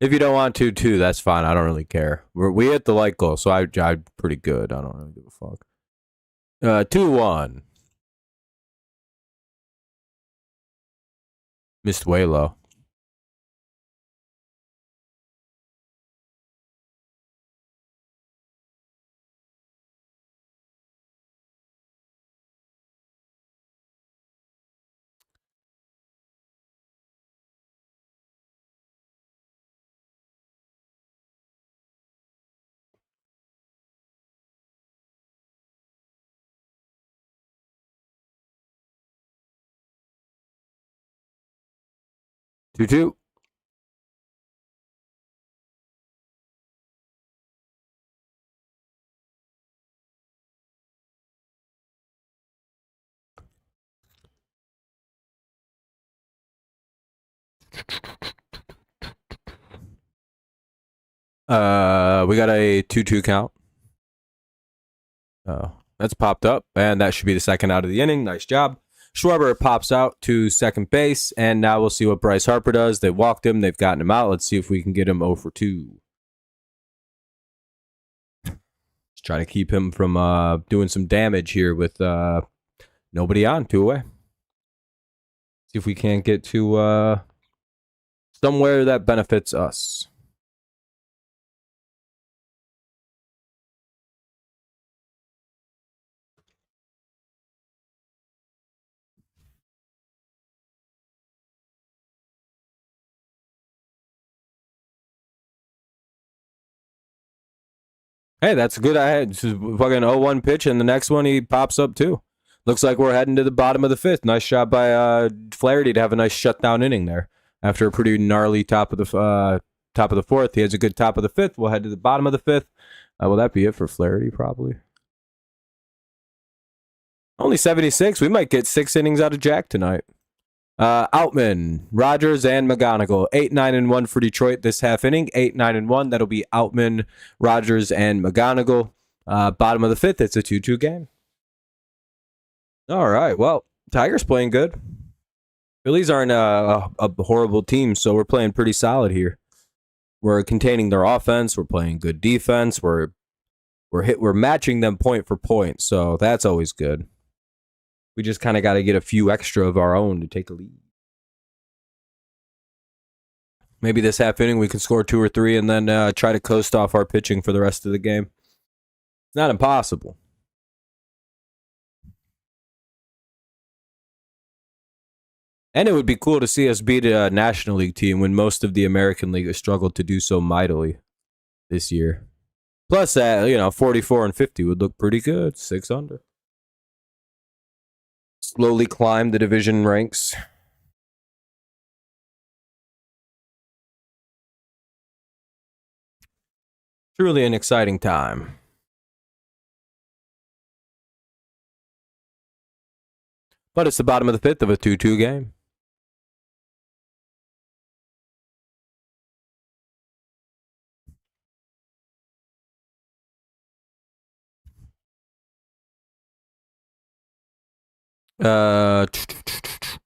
If you don't want to, too, that's fine. I don't really care. We hit the like goal, so I'm pretty good. I don't really give a fuck. 2-1. Missed way low. Two. We got a 2-2 count. Oh, that's popped up, and that should be the second out of the inning. Nice job. Schwarber pops out to second base, and now we'll see what Bryce Harper does. They walked him. They've gotten him out. Let's see if we can get him 0 for 2. Just try to keep him from doing some damage here with nobody on. 2 away. See if we can't get to somewhere that benefits us. Hey, that's good. I had just fucking 0-1 pitch, and the next one he pops up too. Looks like we're heading to the bottom of the fifth. Nice shot by Flaherty to have a nice shutdown inning there after a pretty gnarly top of the fourth. He has a good top of the fifth. We'll head to the bottom of the fifth. Will that be it for Flaherty? Probably. Only 76. We might get 6 innings out of Jack tonight. Outman, Rogers, and McGonigal. 8-9-1 for Detroit this half inning. 8-9-1. That'll be Outman, Rogers, and McGonigal. Bottom of the fifth. It's a 2-2 game. All right. Well, Tigers playing good. Phillies aren't a horrible team, so we're playing pretty solid here. We're containing their offense. We're playing good defense. We're matching them point for point, so that's always good. We just kind of got to get a few extra of our own to take a lead. Maybe this half inning we can score 2 or 3 and then try to coast off our pitching for the rest of the game. It's not impossible. And it would be cool to see us beat a National League team when most of the American League has struggled to do so mightily this year. Plus, 44 and 50 would look pretty good. 6 under. Slowly climb the division ranks. Truly an exciting time. But it's the bottom of the fifth of a 2-2 game.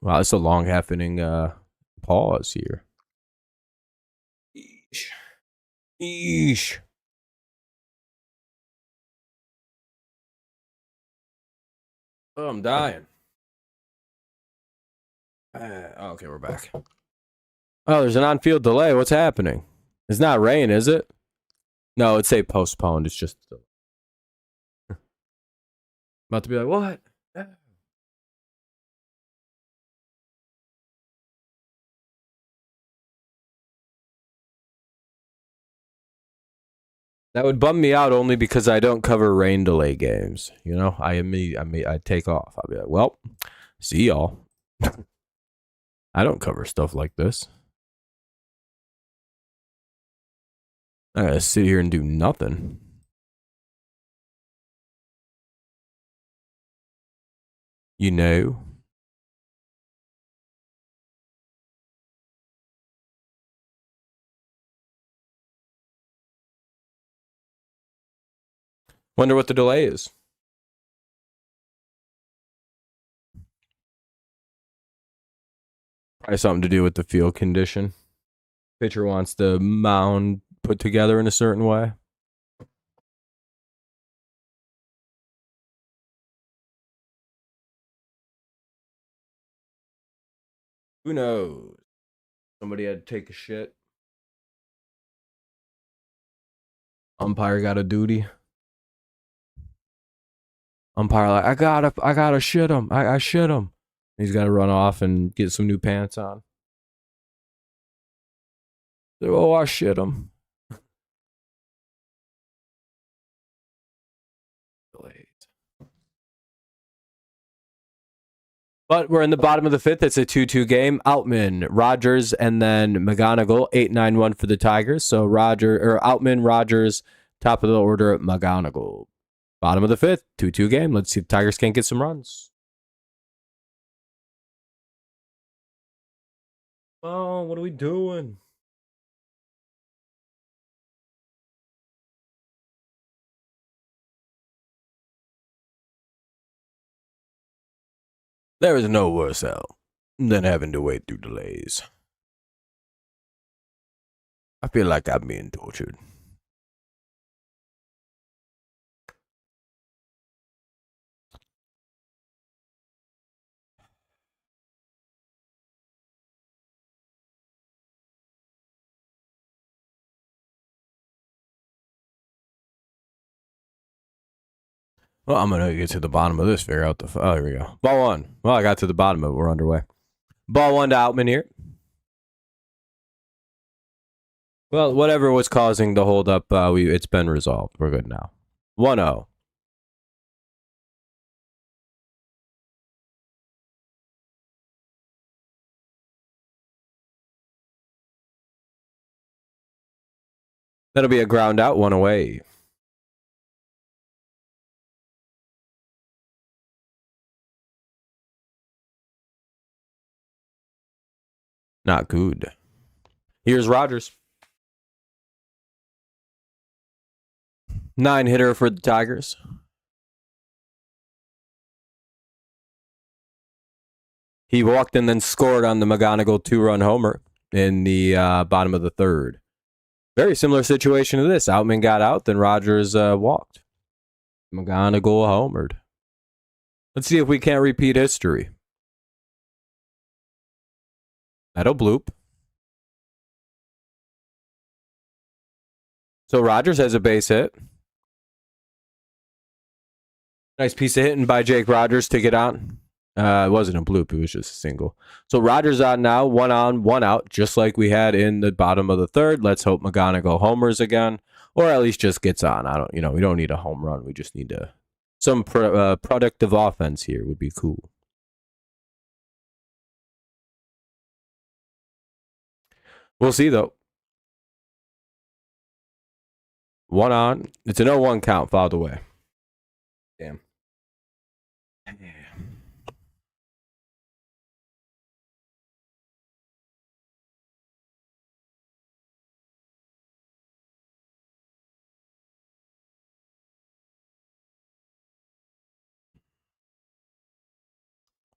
Wow, it's a long half inning pause here. Eesh. Oh, I'm dying. Okay, we're back. Oh, there's an on-field delay. What's happening? It's not rain, is it? No, it's a postponed. It's just about to be like, what? That would bum me out only because I don't cover rain delay games. You know, I take off. I'll be like, well, see y'all. I don't cover stuff like this. I gotta sit here and do nothing. You know. Wonder what the delay is. Probably something to do with the field condition. Pitcher wants the mound put together in a certain way. Who knows? Somebody had to take a shit. Umpire got a duty. Umpire like, I gotta shit him. I shit him. He's got to run off and get some new pants on. Oh, I shit him. But we're in the bottom of the fifth. It's a 2-2 game. Outman, Rogers, and then McGonigal. 8-9-1 for the Tigers. So Outman, Rogers, top of the order, McGonigal. Bottom of the fifth, 2-2 game. Let's see if the Tigers can't get some runs. Oh, what are we doing? There is no worse out than having to wait through delays. I feel like I'm being tortured. Well, I'm going to get to the bottom of this, figure out the... Oh, here we go. Ball one. Well, I got to the bottom of it. We're underway. Ball one to Outman here. Well, whatever was causing the holdup, it's been resolved. We're good now. 1-0. That'll be a ground out, one away. Not good. Here's Rogers. 9-hitter for the Tigers. He walked and then scored on the McGonigal 2-run homer in the bottom of the third. Very similar situation to this. Outman got out, then Rogers walked. McGonigal homered. Let's see if we can't repeat history. That'll bloop. So Rogers has a base hit. Nice piece of hitting by Jake Rogers to get on. It wasn't a bloop. It was just a single. So Rogers on now, 1 on, 1 out, just like we had in the bottom of the third. Let's hope McGonigal homers again, or at least just gets on. We don't need a home run. We just need some productive offense here would be cool. We'll see, though. 1 on. It's an 0-1 count, fouled away. Damn.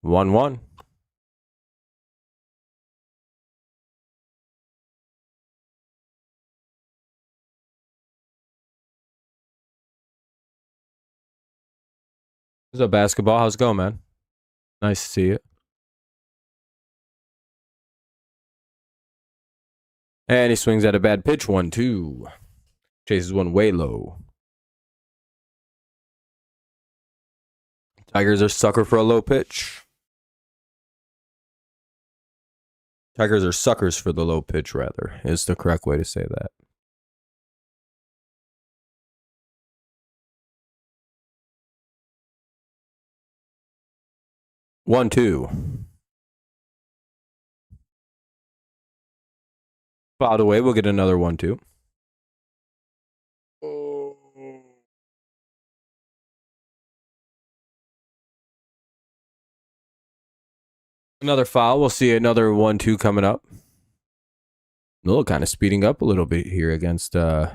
1-1. What's up, basketball? How's it going, man? Nice to see you. And he swings at a bad pitch. 1-2. Chases one way low. Tigers are sucker for a low pitch. Tigers are suckers for the low pitch, rather, is the correct way to say that. One, two. By the way, we'll get another 1-2. Another foul. We'll see another 1-2 coming up. Miller kind of speeding up a little bit here against young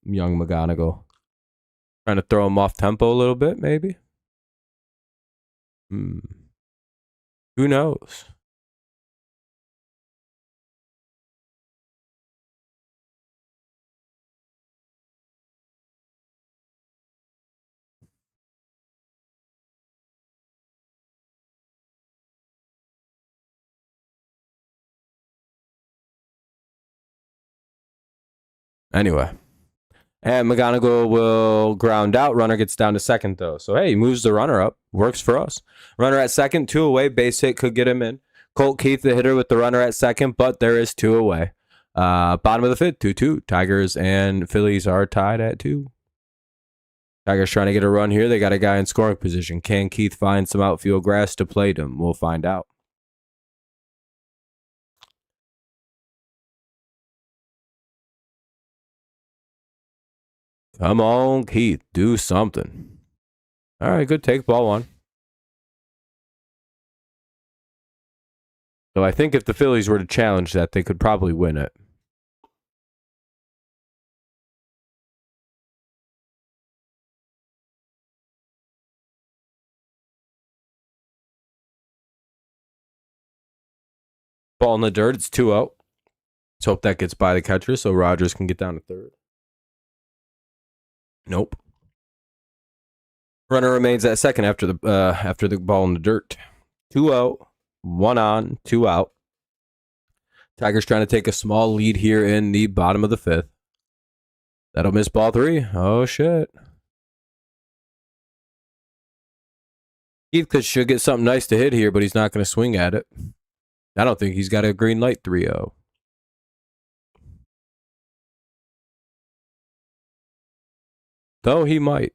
McGonigal. Trying to throw him off tempo a little bit, maybe. Who knows? Anyway. And McGonigal will ground out. Runner gets down to second, though. So, hey, he moves the runner up. Works for us. Runner at second, 2 away. Base hit could get him in. Colt Keith, the hitter, with the runner at second, but there is 2 away. Bottom of the fifth, 2-2. Tigers and Phillies are tied at 2. Tigers trying to get a run here. They got a guy in scoring position. Can Keith find some outfield grass to play him? We'll find out. Come on, Keith. Do something. All right, good take. Ball 1. So I think if the Phillies were to challenge that, they could probably win it. Ball in the dirt. It's 2-0. Let's hope that gets by the catcher so Rogers can get down to third. Nope. Runner remains at second after the ball in the dirt. 2-0. 1 on, 2 out. Tigers trying to take a small lead here in the bottom of the fifth. That'll miss ball 3. Oh, shit. Keith should get something nice to hit here, but he's not going to swing at it. I don't think he's got a green light 3-0. Though he might.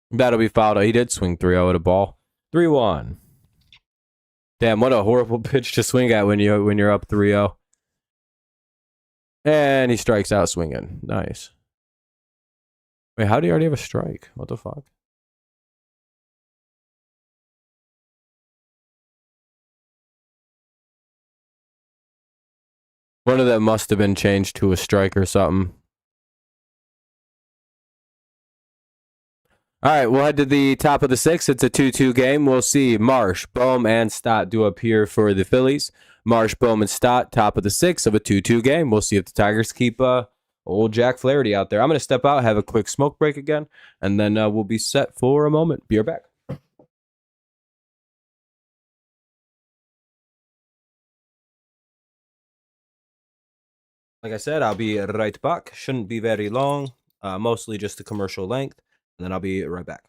That'll be fouled. He did swing 3-0 at a ball. 3-1. Damn, what a horrible pitch to swing at when you're up 3-0. And he strikes out swinging. Nice. Wait, how do you already have a strike? What the fuck? One of them must have been changed to a strike or something. All right, we'll head to the top of the 6th. It's a 2-2 game. We'll see Marsh, Bohm, and Stott do up here for the Phillies. Marsh, Bohm, and Stott, top of the 6th of a 2-2 game. We'll see if the Tigers keep old Jack Flaherty out there. I'm going to step out, have a quick smoke break again, and then we'll be set for a moment. Be right back. Like I said, I'll be right back. Shouldn't be very long, mostly just the commercial length, and then I'll be right back.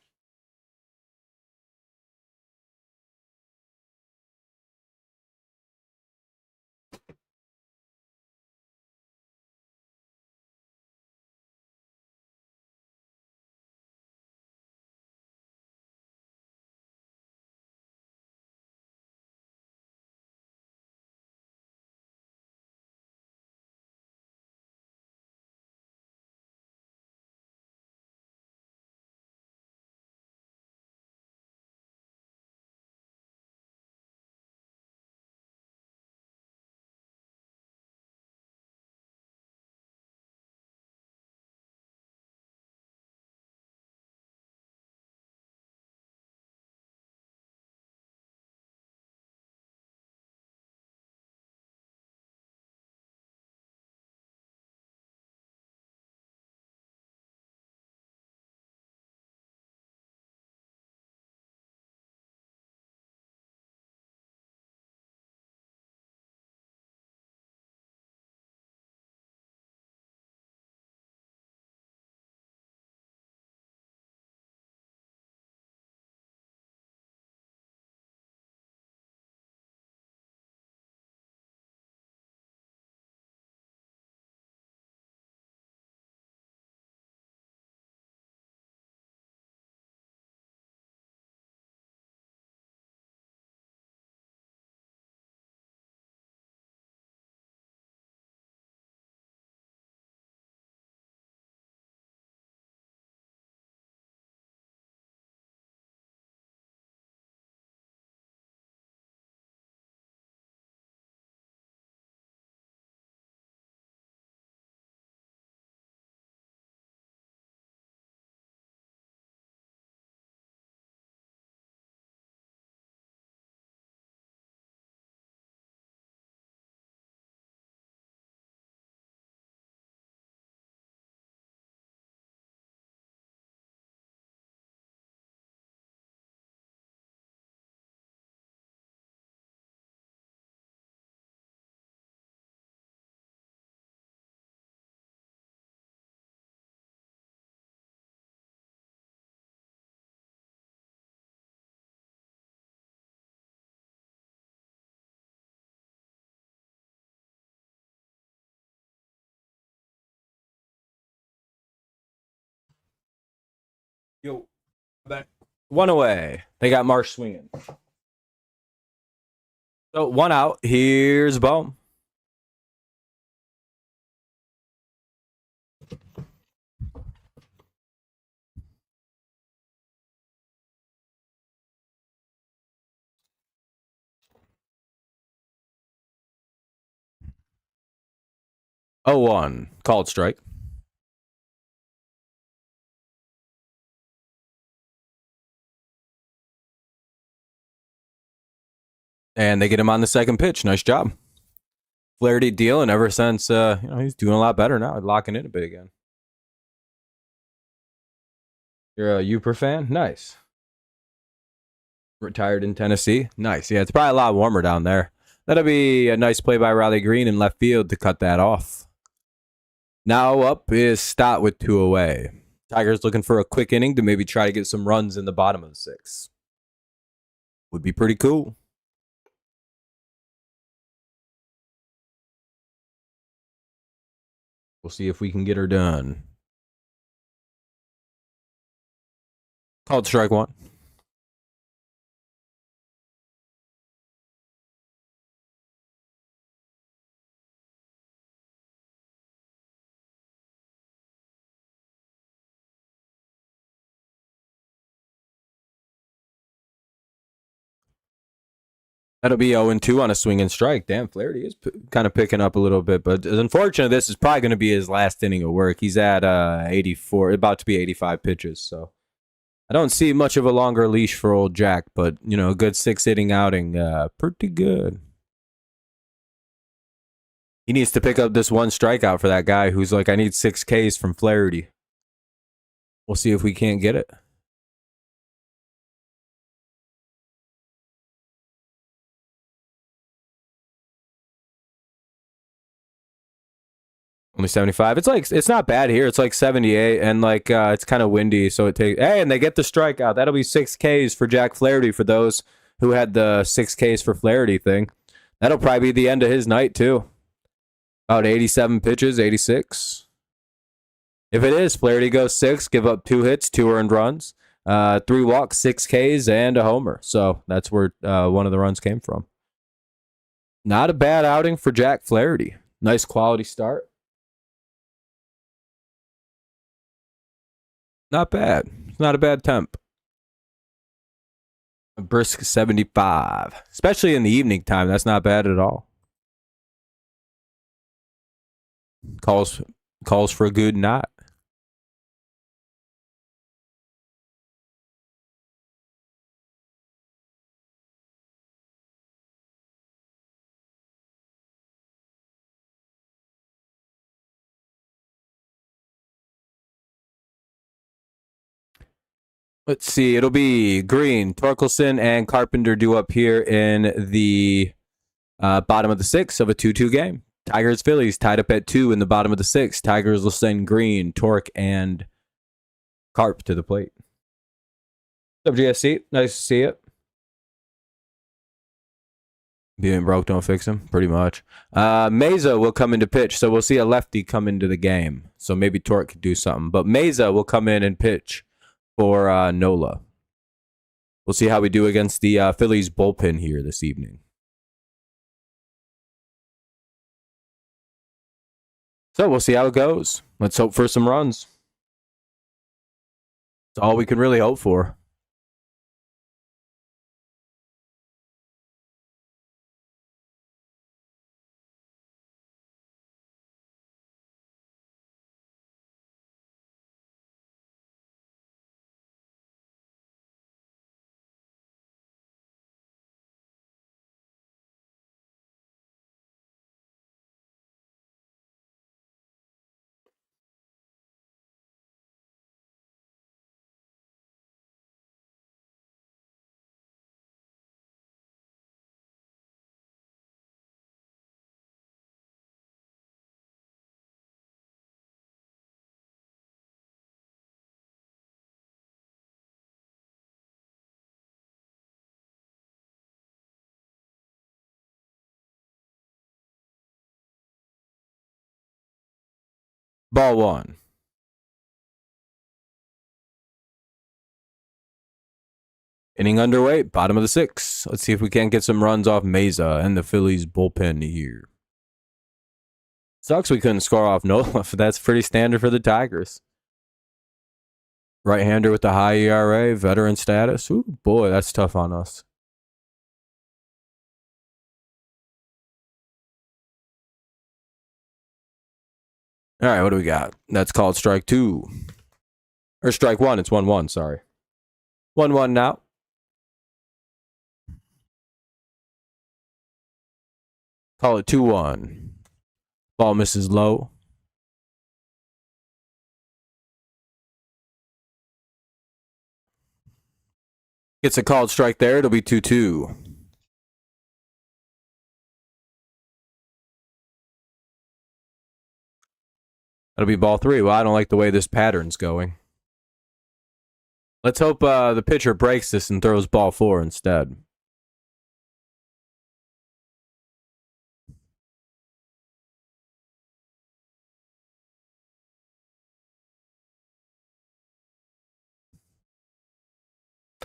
Yo, back. One away. They got Marsh swinging. So one out. Here's Bo. Oh, 1. Called strike. And they get him on the second pitch. Nice job. Flaherty deal, and ever since, he's doing a lot better now. Locking in a bit again. You're a Uper fan? Nice. Retired in Tennessee? Nice. Yeah, it's probably a lot warmer down there. That'll be a nice play by Riley Green in left field to cut that off. Now up is Stott with 2 away. Tigers looking for a quick inning to maybe try to get some runs in the bottom of the 6th. Would be pretty cool. We'll see if we can get her done. Called strike 1. That'll be 0-2 on a swing and strike. Damn, Flaherty is kind of picking up a little bit, but unfortunately, this is probably going to be his last inning of work. He's at 84, about to be 85 pitches, so I don't see much of a longer leash for old Jack, but, a good 6-inning outing, pretty good. He needs to pick up this 1 strikeout for that guy who's like, I need 6 Ks from Flaherty. We'll see if we can't get it. Only 75. It's not bad here. It's like 78, and it's kind of windy, so it takes. Hey, and they get the strikeout. That'll be 6 Ks for Jack Flaherty for those who had the 6 Ks for Flaherty thing. That'll probably be the end of his night too. About 87 pitches, 86. If it is, Flaherty goes 6, give up 2 hits, 2 earned runs, 3 walks, 6 Ks, and a homer. So that's where one of the runs came from. Not a bad outing for Jack Flaherty. Nice quality start. Not bad. It's not a bad temp. A brisk 75. Especially in the evening time. That's not bad at all. Calls for a good night. Let's see. It'll be Green, Torkelson, and Carpenter due up here in the bottom of the 6th of a 2-2 game. Tigers Phillies tied up at 2 in the bottom of the 6th. Tigers will send Green, Torque, and Carp to the plate. WGSC, nice to see it. Being broke, don't fix him, pretty much. Meza will come into pitch, so we'll see a lefty come into the game. So maybe Torque could do something. But Meza will come in and pitch for Nola. We'll see how we do against the Phillies bullpen here this evening. So we'll see how it goes. Let's hope for some runs. That's all we can really hope for. Ball 1. Inning underway, bottom of the 6th. Let's see if we can't get some runs off Mesa and the Phillies bullpen here. Sucks we couldn't score off Nola. That's pretty standard for the Tigers. Right-hander with the high ERA, veteran status. Ooh, boy, that's tough on us. All right, what do we got? That's called strike 2. Or strike 1. It's 1-1, sorry. 1-1 now. Call it 2-1. Ball misses low. Gets a called strike there. It'll be 2-2. That'll be ball 3. Well, I don't like the way this pattern's going. Let's hope the pitcher breaks this and throws ball 4 instead.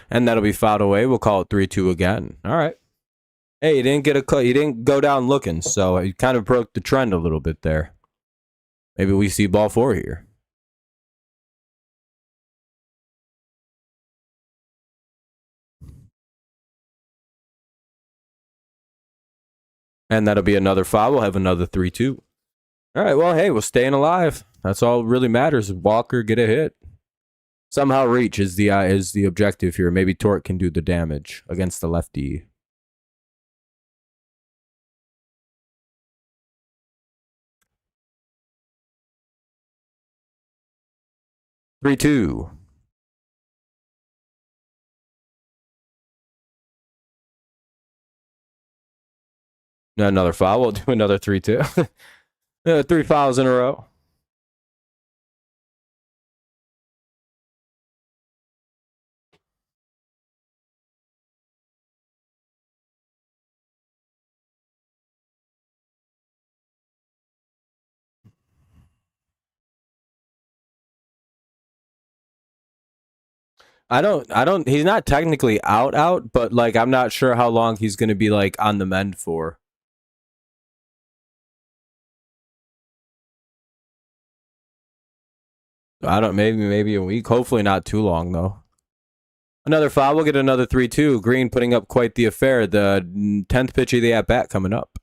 And that'll be fouled away. We'll call it 3-2 again. All right. Hey, you didn't get a cut. You didn't go down looking, so you kind of broke the trend a little bit there. Maybe we see ball 4 here. And that'll be another foul. We'll have another 3-2. All right, well, hey, we're staying alive. That's all that really matters. Walker get a hit. Somehow reach is the objective here. Maybe Torque can do the damage against the lefty. Three, 2. Another foul. We'll do another 3-2. 3 fouls in a row. He's not technically out, but like I'm not sure how long he's going to be like on the mend for. Maybe a week. Hopefully not too long though. Another foul. We'll get another 3-2. Green putting up quite the affair. The 10th pitch of the at-bat coming up.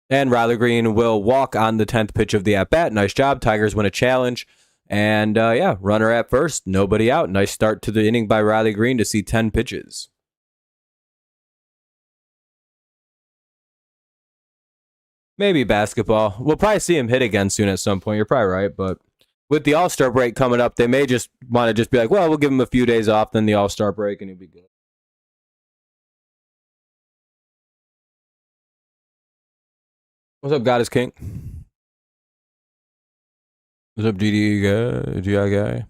And Riley Green will walk on the 10th pitch of the at-bat. Nice job. Tigers win a challenge. And yeah, runner at first. Nobody out. Nice start to the inning by Riley Green to see 10 pitches. Maybe basketball. We'll probably see him hit again soon at some point. You're probably right, but with the All-Star break coming up, they may just want to just be like, well, we'll give him a few days off, then the All-Star break, and he'll be good. What's up, God is King? What's up, GD guy? GI guy?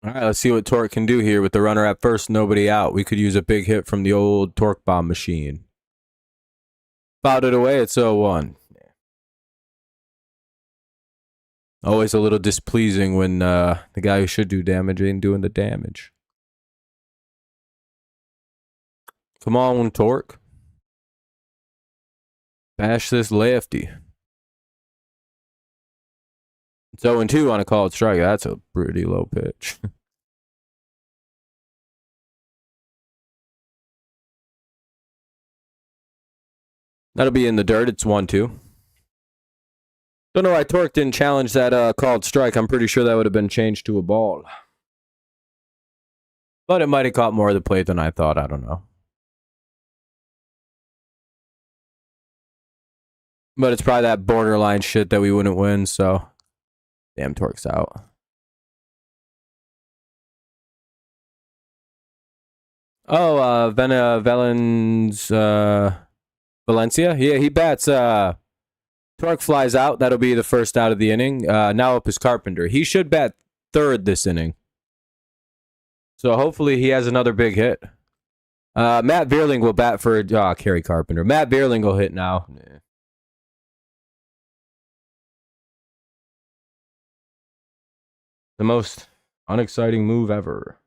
All right, let's see what Torque can do here with the runner at first, nobody out. We could use a big hit from the old Torque bomb machine. Fouled it away, it's 0-1. Always a little displeasing when the guy who should do damage ain't doing the damage. Come on, Torque. Bash this lefty. It's 0-2 on a called strike. That's a pretty low pitch. That'll be in the dirt. It's 1-2. Don't know why Torque didn't challenge that called strike. I'm pretty sure that would have been changed to a ball. But it might have caught more of the plate than I thought. I don't know. But it's probably that borderline shit that we wouldn't win, so... Damn, Torque's out. Oh, Valencia? Yeah, he bats. Torque flies out. That'll be the first out of the inning. Now up is Carpenter. He should bat third this inning. So hopefully he has another big hit. Matt Vierling will bat for Kerry Carpenter. Matt Vierling will hit now. Yeah. The most unexciting move ever.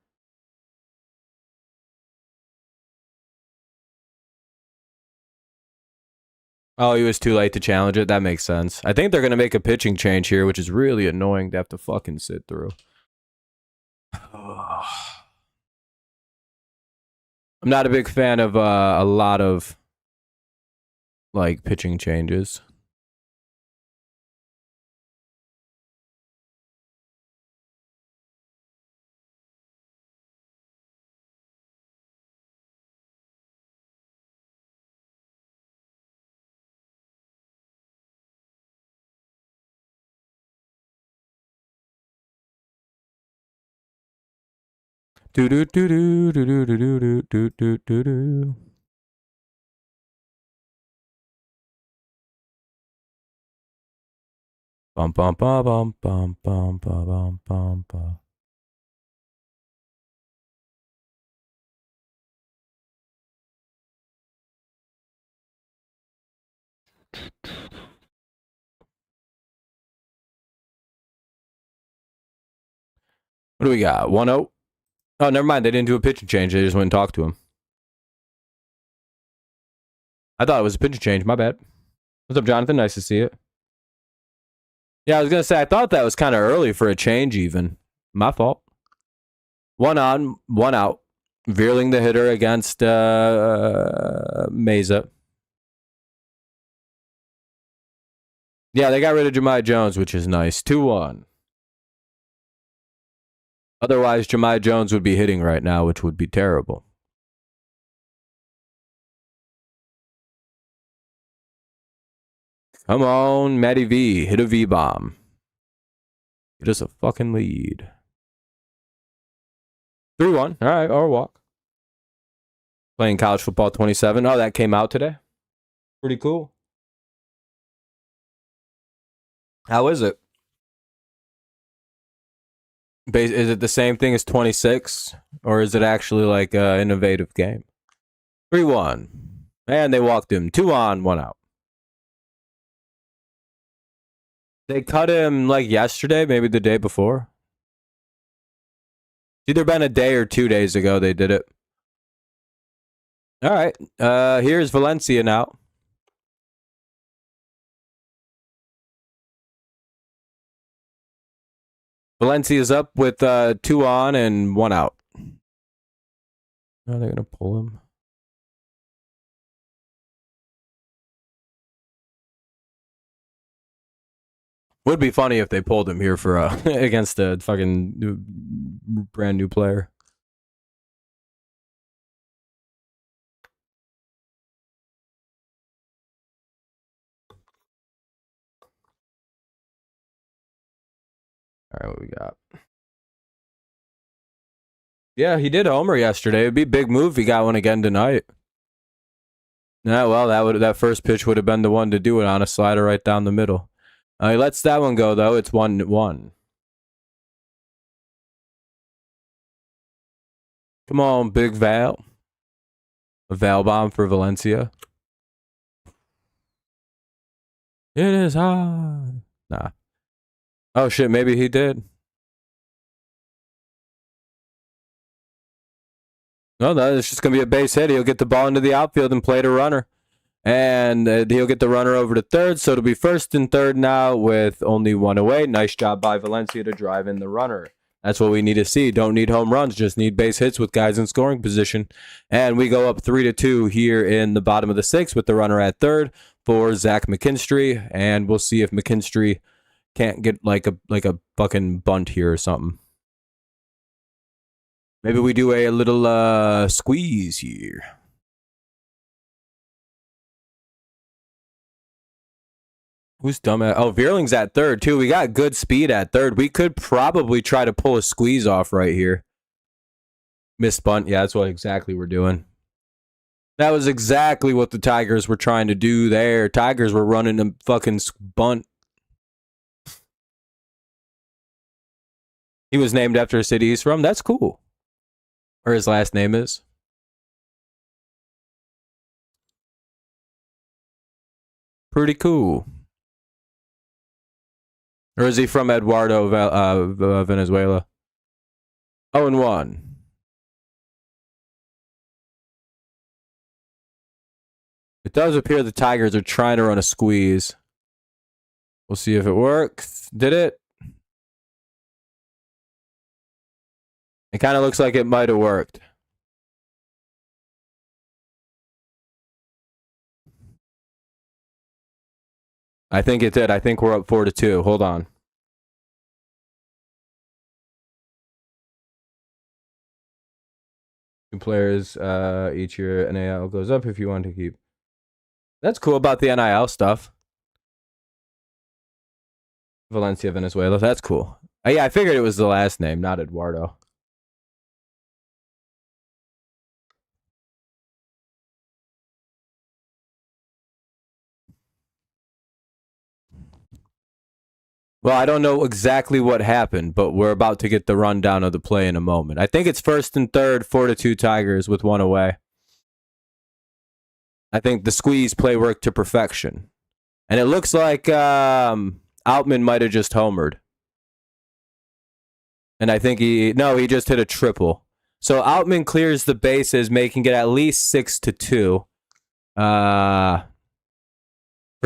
Oh, he was too late to challenge it. That makes sense. I think they're going to make a pitching change here, which is really annoying to have to fucking sit through. I'm not a big fan of a lot of like pitching changes. Do do do do do do do do do do do do. Bum bum bum bum bum bum bum bum bum. What do we got? 1-0. Oh, never mind. They didn't do a pitching change. They just went and talked to him. I thought it was a pitching change. My bad. What's up, Jonathan? Nice to see you. Yeah, I was gonna say I thought that was kind of early for a change. Even my fault. 1 on, 1 out. Vierling the hitter against Meza. Yeah, they got rid of Jahmai Jones, which is nice. 2-1. Otherwise, Jahmai Jones would be hitting right now, which would be terrible. Come on, Matty V. Hit a V-bomb. Get us a fucking lead. 3-1. All right, or walk. Playing college football 27. Oh, that came out today. Pretty cool. How is it? Is it the same thing as 26? Or is it actually like an innovative game? 3-1. And they walked him. 2 on, 1 out. They cut him like yesterday, maybe the day before. It's either been a day or 2 days ago they did it. All right. Here's Valencia now. Valencia's up with 2 on and 1 out. Are they going to pull him? Would be funny if they pulled him here for against a fucking brand new player. All right, what we got? Yeah, he did homer yesterday. It'd be a big move if he got one again tonight. Yeah, well, that first pitch would have been the one to do it on, a slider right down the middle. He lets that one go though. It's 1-1. Come on, big Val. A Val bomb for Valencia. It is high. Nah. Oh shit, maybe he did. No, it's just going to be a base hit. He'll get the ball into the outfield and play to runner. And he'll get the runner over to third. So it'll be first and third now with only 1 away. Nice job by Valencia to drive in the runner. That's what we need to see. Don't need home runs. Just need base hits with guys in scoring position. And we go up 3-2 here in the bottom of the 6th with the runner at third for Zach McKinstry. And we'll see if McKinstry can't get like a fucking bunt here or something. Maybe we do a little squeeze here. Who's dumb at? Oh, Vierling's at third, too. We got good speed at third. We could probably try to pull a squeeze off right here. Missed bunt. Yeah, that's what exactly we're doing. That was exactly what the Tigers were trying to do there. Tigers were running a fucking bunt. He was named after a city he's from. That's cool. Or his last name is. Pretty cool. Or is he from Eduardo, Venezuela? 0-1. It does appear the Tigers are trying to run a squeeze. We'll see if it works. Did it? It kind of looks like it might have worked. I think it did. I think we're up 4-2. Hold on. Two players each year. NIL goes up if you want to keep. That's cool about the NIL stuff. Valencia, Venezuela. That's cool. Yeah, I figured it was the last name, not Eduardo. Well, I don't know exactly what happened, but we're about to get the rundown of the play in a moment. I think it's first and third, 4-2 Tigers with one away. I think the squeeze play worked to perfection. And it looks like Outman might have just homered. And I think he just hit a triple. So Outman clears the bases, making it at least 6-2. For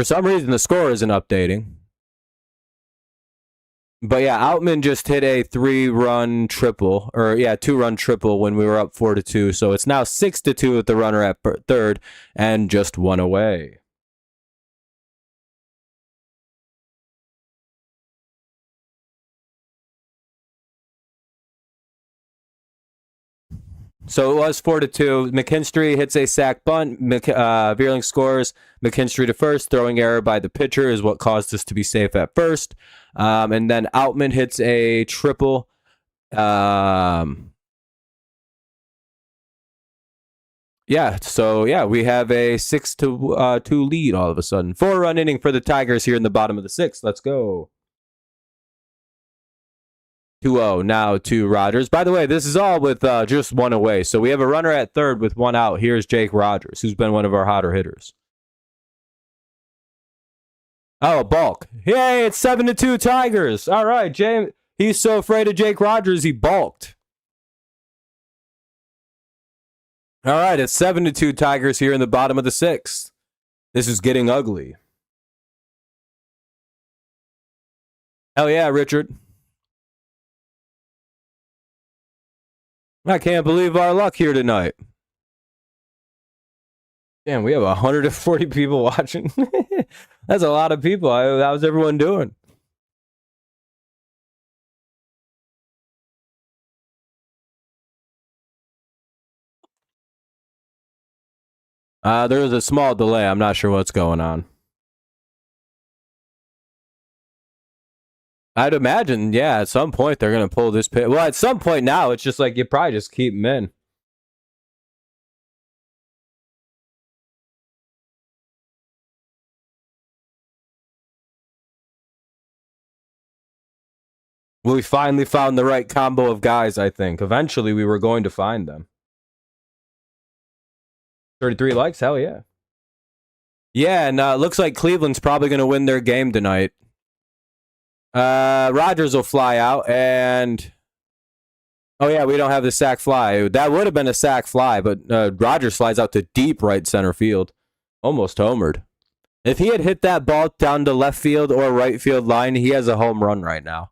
some reason, the score isn't updating. But yeah, Outman just hit a 2-run triple when we were up 4-2. So it's now 6-2 with the runner at third and just one away. So it was 4-2. McKinstry hits a sac bunt. Vierling scores. McKinstry to first. Throwing error by the pitcher is what caused us to be safe at first. And then Outman hits a triple. We have a 6-2 lead all of a sudden. 4-run inning for the Tigers here in the bottom of the sixth. Let's go. 2-0 now to Rogers. By the way, this is all with just one away. So we have a runner at third with one out. Here's Jake Rogers, who's been one of our hotter hitters. Oh, balk. Yay, it's 7-2 Tigers. All right, James. He's so afraid of Jake Rogers, he balked. All right, it's 7-2 Tigers here in the bottom of the sixth. This is getting ugly. Hell yeah, Richard. I can't believe our luck here tonight. Damn, we have 140 people watching. That's a lot of people. How's everyone doing? There was a small delay. I'm not sure what's going on. I'd imagine, yeah, at some point they're going to pull this pit. Well, at some point now, it's just like you probably just keep them in. We finally found the right combo of guys, I think. Eventually, we were going to find them. 33 likes? Hell yeah. Yeah, and it looks like Cleveland's probably going to win their game tonight. Rogers will fly out, and... Oh, yeah, we don't have the sac fly. That would have been a sac fly, but Rogers flies out to deep right center field. Almost homered. If he had hit that ball down to left field or right field line, he has a home run right now.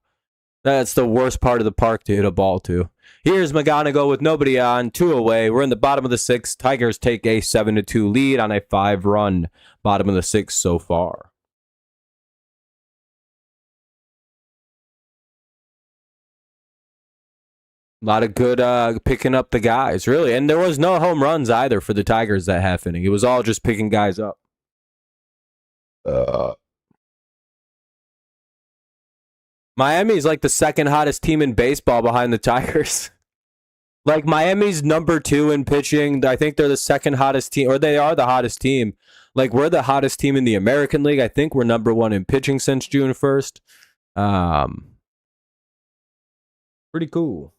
That's the worst part of the park to hit a ball to. Here's McGonigal with nobody on, 2 away. We're in the bottom of the sixth. Tigers take a 7-2 lead on a 5-run bottom of the sixth so far. A lot of good picking up the guys, really. And there was no home runs either for the Tigers that half inning. It was all just picking guys up. Miami's like the second hottest team in baseball behind the Tigers. Like Miami's number 2 in pitching. I think they're the second hottest team, or they are the hottest team. Like we're the hottest team in the American League. I think we're number 1 in pitching since June 1st. Pretty cool.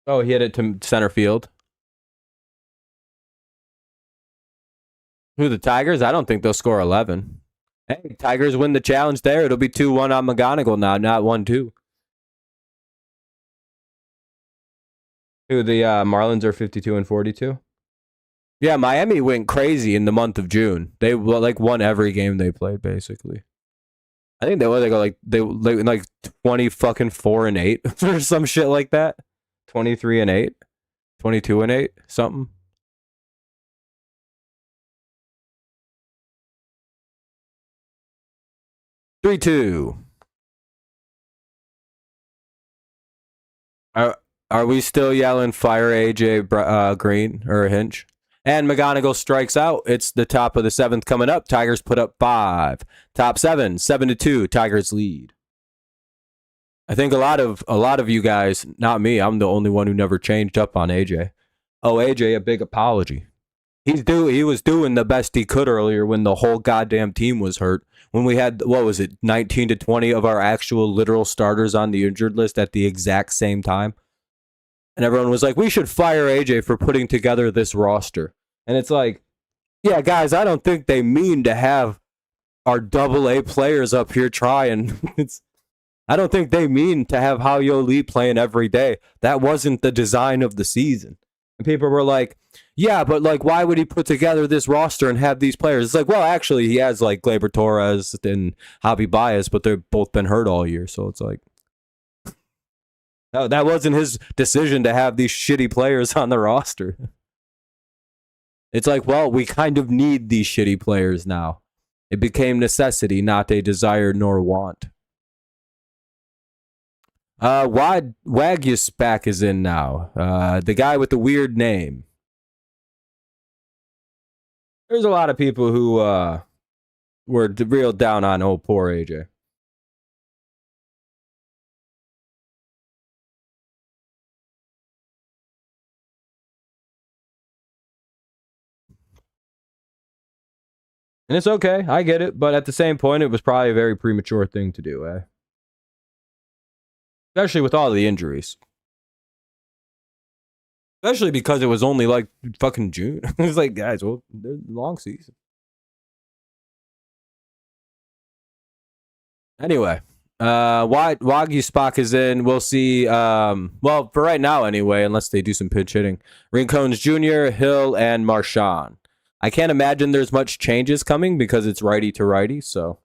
Oh, he hit it to center field. Who, the Tigers? I don't think they'll score 11. Hey, Tigers win the challenge there. It'll be 2-1 on McGonigal now, not 1-2. Who, the Marlins are 52 and 42? Yeah, Miami went crazy in the month of June. They like won every game they played basically. I think they like 20 fucking 4 and 8 or some shit like that. 23 and 8, 22 and 8, something. 3-2. Are we still yelling fire AJ Green or Hinch? And McGonigal strikes out. It's the top of the 7th coming up. Tigers put up 5. Top 7, 7-2. Tigers lead. I think a lot of you guys, not me. I'm the only one who never changed up on AJ. Oh, AJ, a big apology. He was doing the best he could earlier when the whole goddamn team was hurt. When we had, what was it, 19 to 20 of our actual literal starters on the injured list at the exact same time. And everyone was like, we should fire AJ for putting together this roster. And it's like, yeah, guys, I don't think they mean to have our AA players up here trying. I don't think they mean to have Hao-Yo Lee playing every day. That wasn't the design of the season. And people were like, yeah, but like, why would he put together this roster and have these players? It's like, well, actually, he has like Gleyber Torres and Javi Baez, but they've both been hurt all year. So it's like, that wasn't his decision to have these shitty players on the roster. It's like, well, we kind of need these shitty players now. It became necessity, not a desire nor want. Wagyus back is in now. The guy with the weird name. There's a lot of people who were real down on old poor AJ. And it's okay. I get it. But at the same point, it was probably a very premature thing to do, eh? Especially with all the injuries. Especially because it was only like fucking June. It was like, guys, well, there's a long season. Anyway, Wagyu Spock is in. We'll see. Well, for right now, anyway, unless they do some pitch hitting. Rincones Jr., Hill, and Marchand. I can't imagine there's much changes coming because it's righty to righty. So,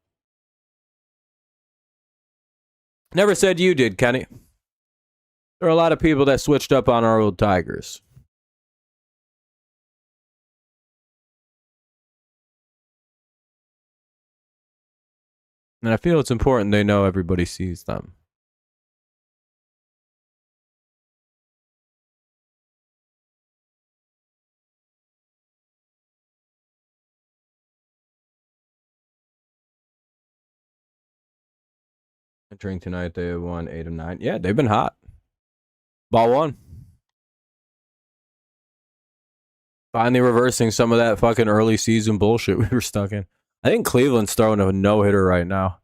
never said you did, Kenny. There are a lot of people that switched up on our old Tigers. And I feel it's important they know everybody sees them. Entering tonight, they won 8 of 9. Yeah, they've been hot. Ball one. Finally reversing some of that fucking early season bullshit we were stuck in. I think Cleveland's throwing a no-hitter right now.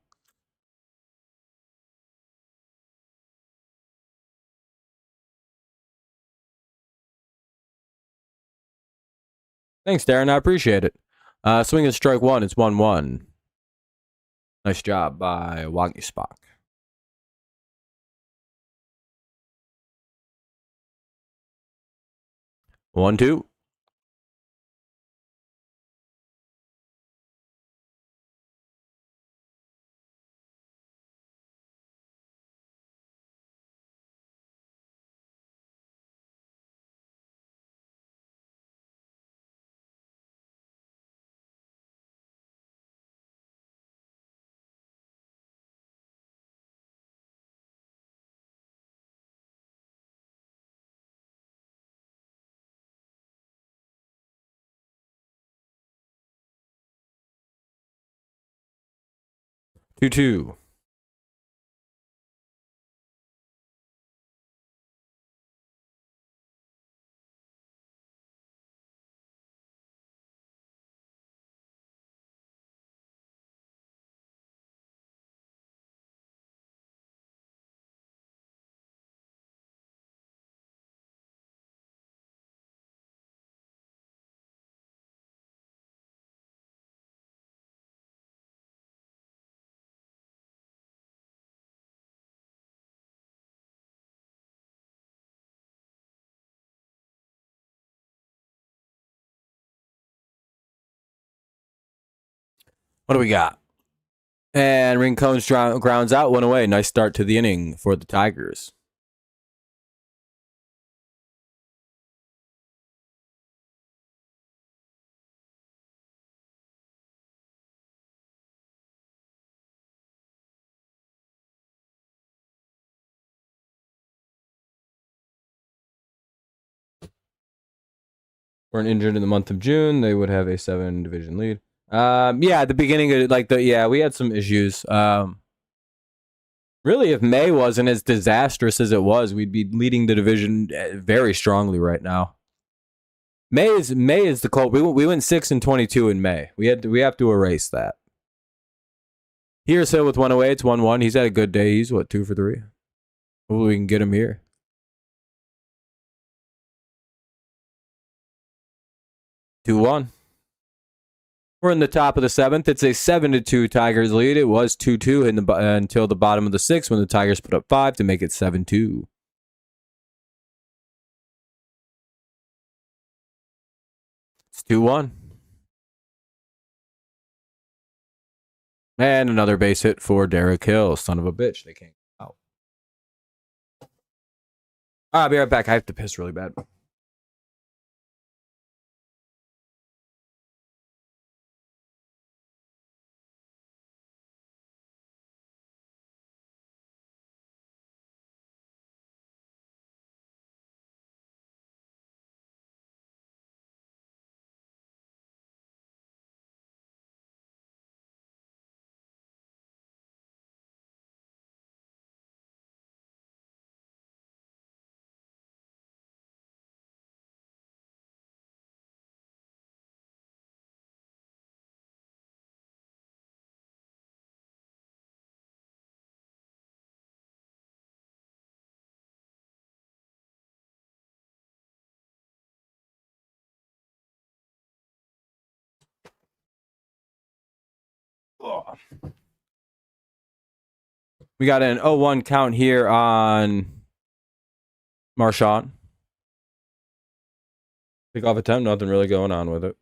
Thanks, Darren. I appreciate it. Swing and strike one. It's 1-1. Nice job by Waggy Spock. 1-2. Two. What do we got? And Rincones grounds out, one away. Nice start to the inning for the Tigers. Weren't injured in the month of June. They would have a 7 division lead. Yeah, at the beginning of we had some issues. Really, if May wasn't as disastrous as it was, we'd be leading the division very strongly right now. May is the cold. We went 6-22 in May. We have to erase that. Here's Hill with 1 away. It's 1-1. He's had a good day. He's 2 for 3. Hopefully we can get him here. 2-1. We're in the top of the 7th. It's a 7-2 Tigers lead. It was 2-2 until the bottom of the 6th when the Tigers put up 5 to make it 7-2. It's 2-1. And another base hit for Derek Hill. Son of a bitch. They can't get out. I'll be right back. I have to piss really bad. We got an 0-1 count here on Marchand. Pick-off attempt, nothing really going on with it.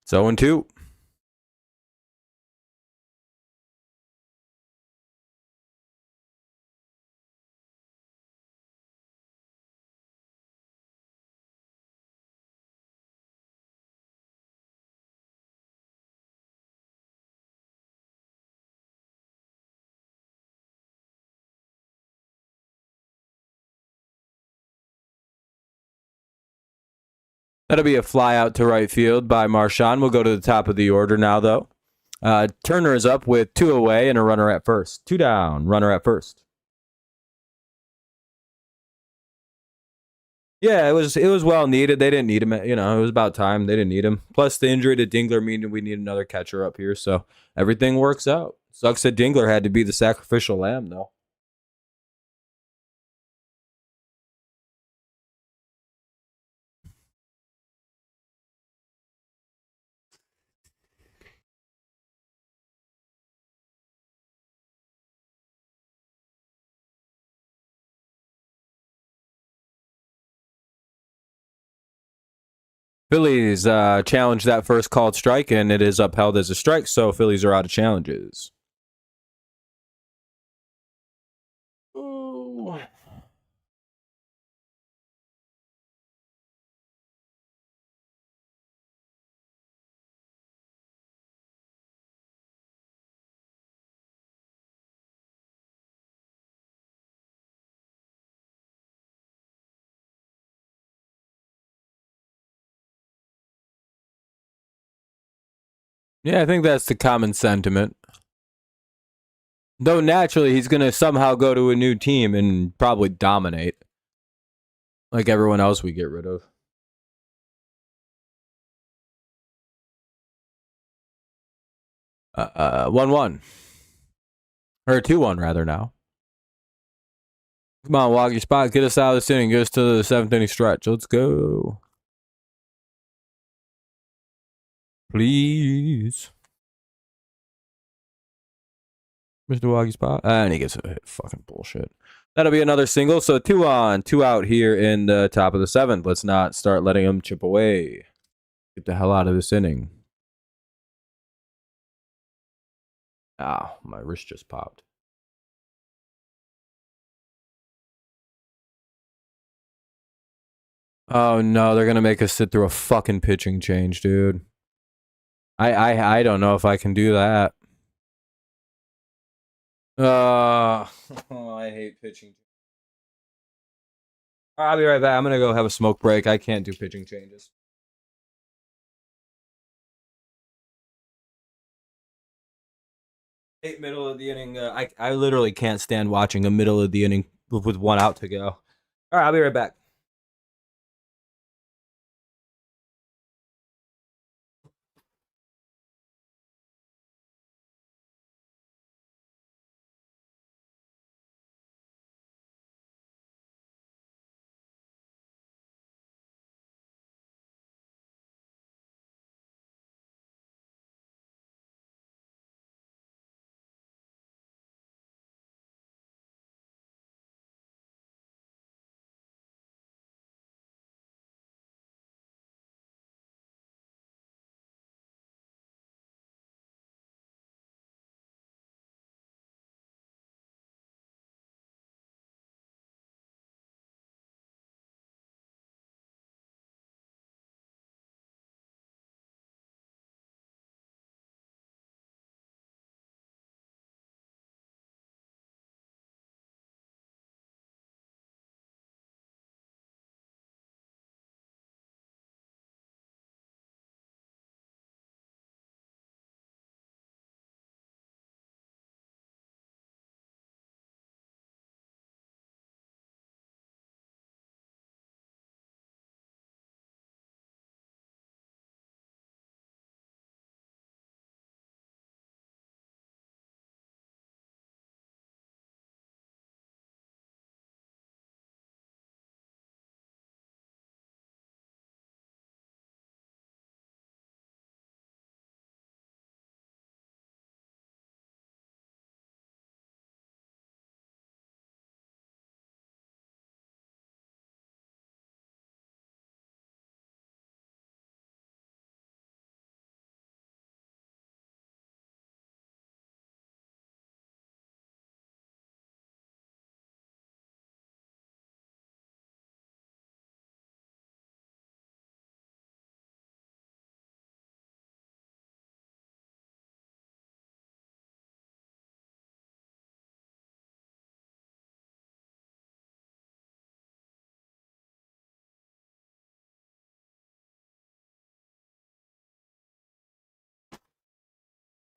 It's 0-2. That'll be a fly out to right field by Marchand. We'll go to the top of the order now, though. Turner is up with 2 away and a runner at first. 2 down, runner at first. Yeah, it was well needed. They didn't need him. It was about time. They didn't need him. Plus, the injury to Dingler meaning we need another catcher up here. So everything works out. Sucks that Dingler had to be the sacrificial lamb, though. Phillies challenged that first called strike, and it is upheld as a strike, so Phillies are out of challenges. Ooh. Yeah, I think that's the common sentiment. Though naturally, he's going to somehow go to a new team and probably dominate. Like everyone else we get rid of. 1-1. Or 2-1, rather, now. Come on, walk your spot. Get us out of this inning. Get us to the 7th inning stretch. Let's go. Please. Mr. Waggy spot. And he gets a hit. Fucking bullshit. That'll be another single. So 2 on, 2 out here in the top of the 7th. Let's not start letting him chip away. Get the hell out of this inning. Ow, my wrist just popped. Oh no, they're gonna make us sit through a fucking pitching change, dude. I don't know if I can do that. I hate pitching. I'll be right back. I'm gonna go have a smoke break. I can't do pitching changes. Hate middle of the inning. I literally can't stand watching a middle of the inning with 1 out to go. All right, I'll be right back.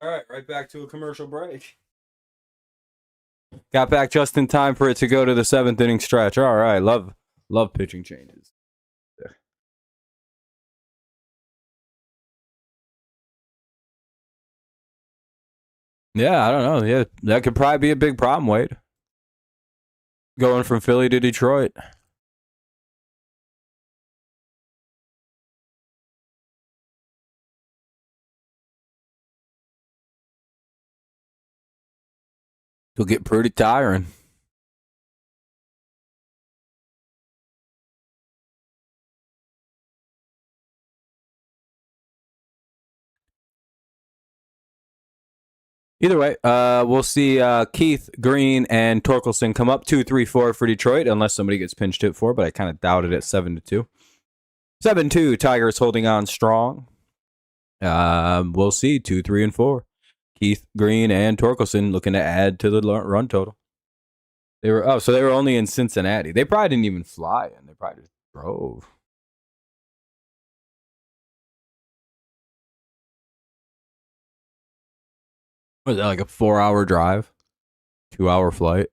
All right, right back to a commercial break. Got back just in time for it to go to the 7th inning stretch. All right, love pitching changes. Yeah, I don't know. Yeah, that could probably be a big problem, Wade. Going from Philly to Detroit. It'll get pretty tiring. Either way, we'll see Keith, Green, and Torkelson come up 2-3-4 for Detroit, unless somebody gets pinched hit for, but I kind of doubt it at 7-2. 7-2, Tigers holding on strong. We'll see 2, 3, and 4. Keith, Green, and Torkelson looking to add to the run total. They were only in Cincinnati. They probably didn't even fly in. They probably just drove. Was that like a 4-hour drive? 2-hour flight?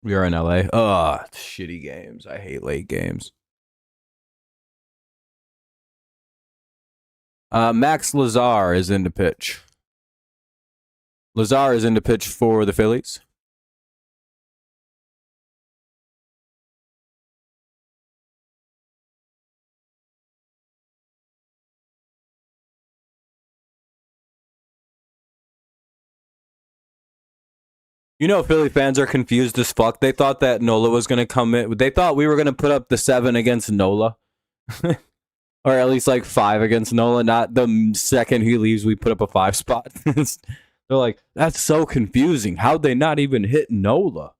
We are in LA. Oh, shitty games. I hate late games. Max Lazar is in to pitch. Lazar is in to pitch for the Phillies. You know, Philly fans are confused as fuck. They thought that Nola was going to come in. They thought we were going to put up the 7 against Nola. Or at least like 5 against Nola. Not the second he leaves, we put up a 5 spot. They're like, that's so confusing. How'd they not even hit Nola?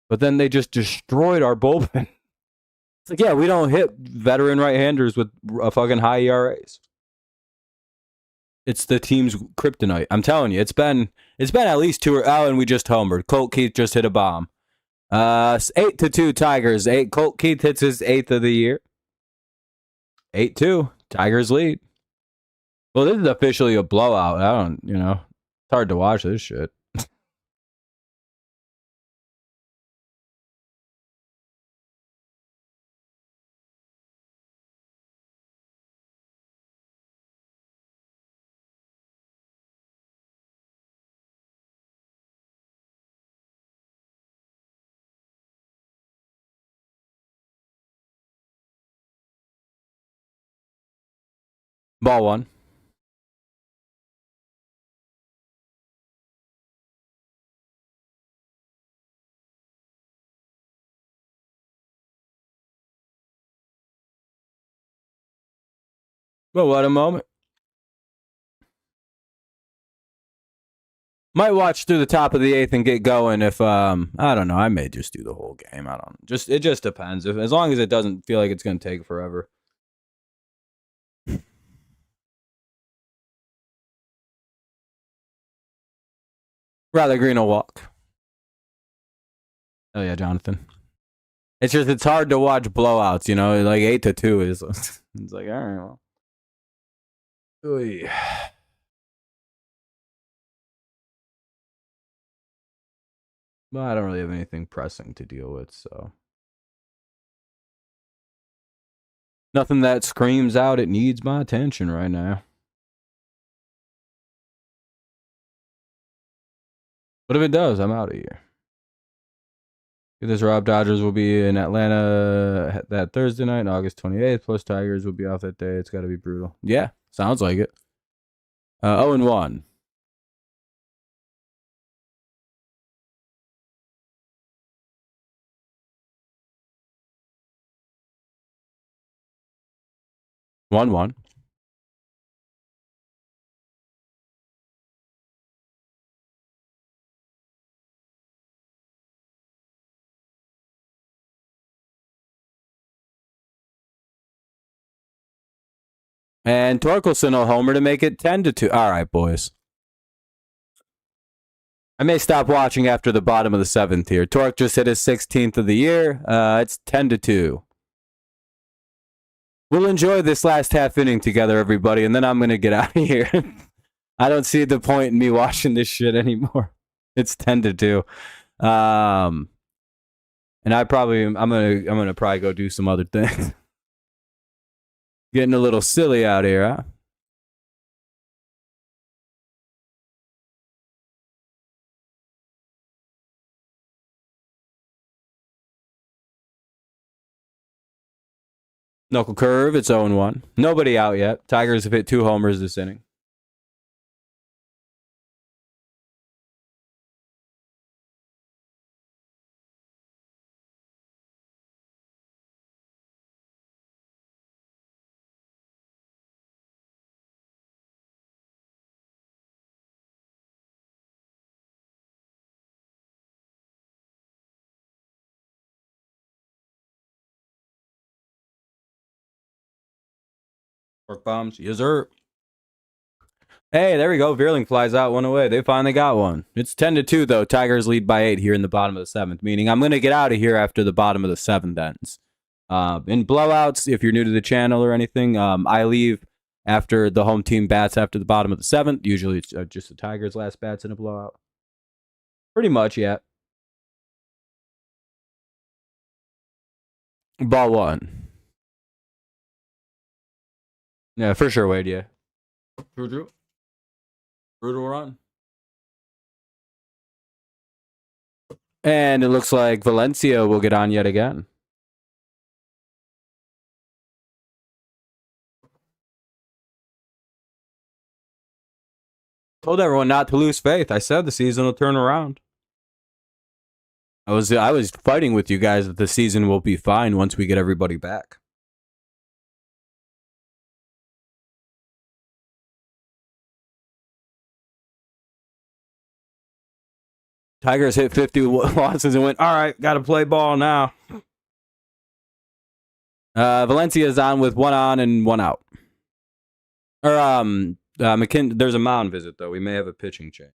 But then they just destroyed our bullpen. It's like, yeah, we don't hit veteran right-handers with fucking high ERAs. It's the team's kryptonite. I'm telling you, it's been at least 2 and we just homered. Colt Keith just hit a bomb. 8-2 Tigers. Colt Keith hits his 8th of the year. 8-2 Tigers lead. Well, this is officially a blowout. It's hard to watch this shit. Ball 1. Well, what a moment. Might watch through the top of the 8th and get going if I don't know. I may just do the whole game. I don't know. It just depends. As long as it doesn't feel like it's going to take forever. Rather green will walk. Oh yeah, Jonathan. It's hard to watch blowouts, like 8-2 is it's like, all right, well. Oy. Well, I don't really have anything pressing to deal with, so nothing that screams out it needs my attention right now. But if it does, I'm out of here. This Rob Dodgers will be in Atlanta that Thursday night, August 28th. Plus Tigers will be off that day. It's got to be brutal. Yeah, sounds like it. 0-1. One. And Torkelson will homer to make it 10-2. All right, boys. I may stop watching after the bottom of the 7th here. Torque just hit his 16th of the year. It's 10-2. We'll enjoy this last half inning together, everybody, and then I'm going to get out of here. I don't see the point in me watching this shit anymore. It's 10-2. And I'm gonna probably go do some other things. Getting a little silly out here, huh? Knuckle curve, it's 0-1. Nobody out yet. Tigers have hit 2 homers this inning. Work bombs, yes sir. Hey, there we go. Veerling flies out one away. They finally got one. It's 10-2 though. Tigers lead by 8 here in the bottom of the 7th. Meaning I'm gonna get out of here after the bottom of the 7th ends. In blowouts, if you're new to the channel or anything, I leave after the home team bats after the bottom of the 7th. Usually it's just the Tigers' last bats in a blowout. Pretty much, yeah. Ball 1. Yeah, for sure, Wade, yeah. Brutal run. And it looks like Valencia will get on yet again. Told everyone not to lose faith. I said the season will turn around. I was fighting with you guys that the season will be fine once we get everybody back. Tigers hit 50 losses and went, all right, got to play ball now. Valencia's on with 1 on and 1 out. Or there's a mound visit though. We may have a pitching change.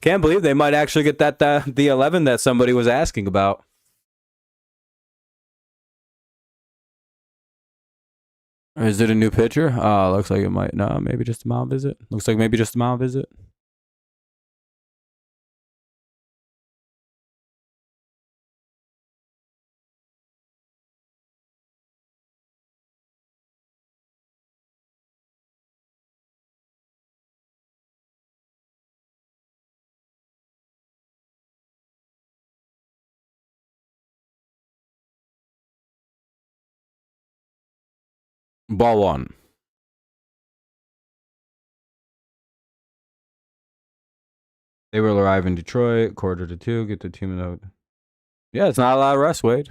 Can't believe they might actually get that the 11 that somebody was asking about. Or is it a new pitcher? Looks like it might. No, maybe just a mound visit. Looks like maybe just a mound visit. Ball 1. They will arrive in Detroit, 1:45, get the team out. Yeah, it's not a lot of rest, Wade.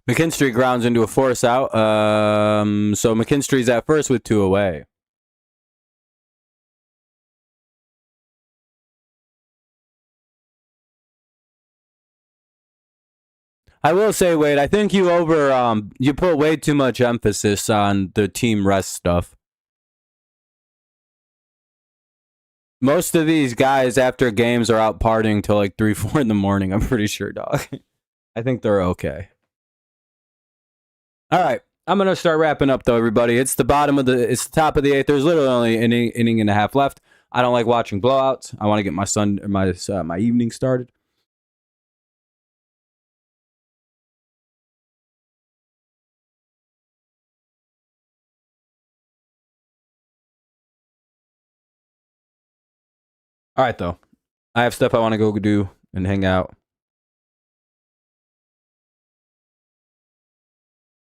McKinstry grounds into a force out. So McKinstry's at first with 2 away. I will say, Wade, I think you you put way too much emphasis on the team rest stuff. Most of these guys after games are out partying till like 3, 4 in the morning. I'm pretty sure, dog. I think they're okay. All right, I'm gonna start wrapping up though, everybody. It's the top of the 8th. There's literally only an inning and a half left. I don't like watching blowouts. I want to get my evening started. All right, though. I have stuff I want to go do and hang out.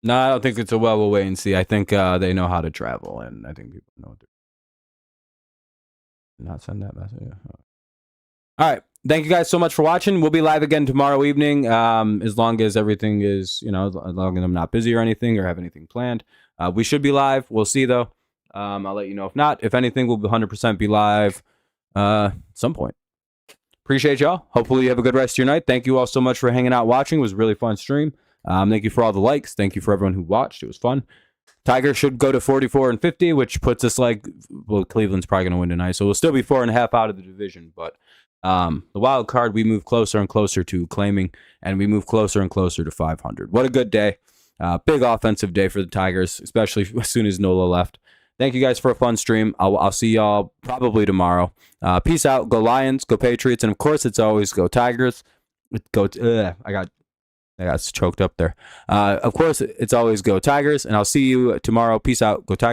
No, I don't think it's we'll wait and see. I think they know how to travel, and I think people know what they're. Not send that message. All right. Thank you guys so much for watching. We'll be live again tomorrow evening, as long as everything is, as long as I'm not busy or anything or have anything planned. We should be live. We'll see, though. I'll let you know if not. If anything, we'll 100% be live some point. Appreciate y'all. Hopefully you have a good rest of your night. Thank you all so much for hanging out watching. It was a really fun stream. Thank you for all the likes. Thank you for everyone who watched. It was fun. Tiger should go to 44 and 50, which puts us Cleveland's probably going to win tonight. So we'll still be 4.5 out of the division. But the wild card, we move closer and closer to claiming, and we move closer and closer to 500. What a good day. Big offensive day for the Tigers, especially as soon as Nola left. Thank you guys for a fun stream. I'll see y'all probably tomorrow. Peace out. Go Lions. Go Patriots. And, of course, it's always go Tigers. I got choked up there. Of course, it's always go Tigers. And I'll see you tomorrow. Peace out. Go Tigers.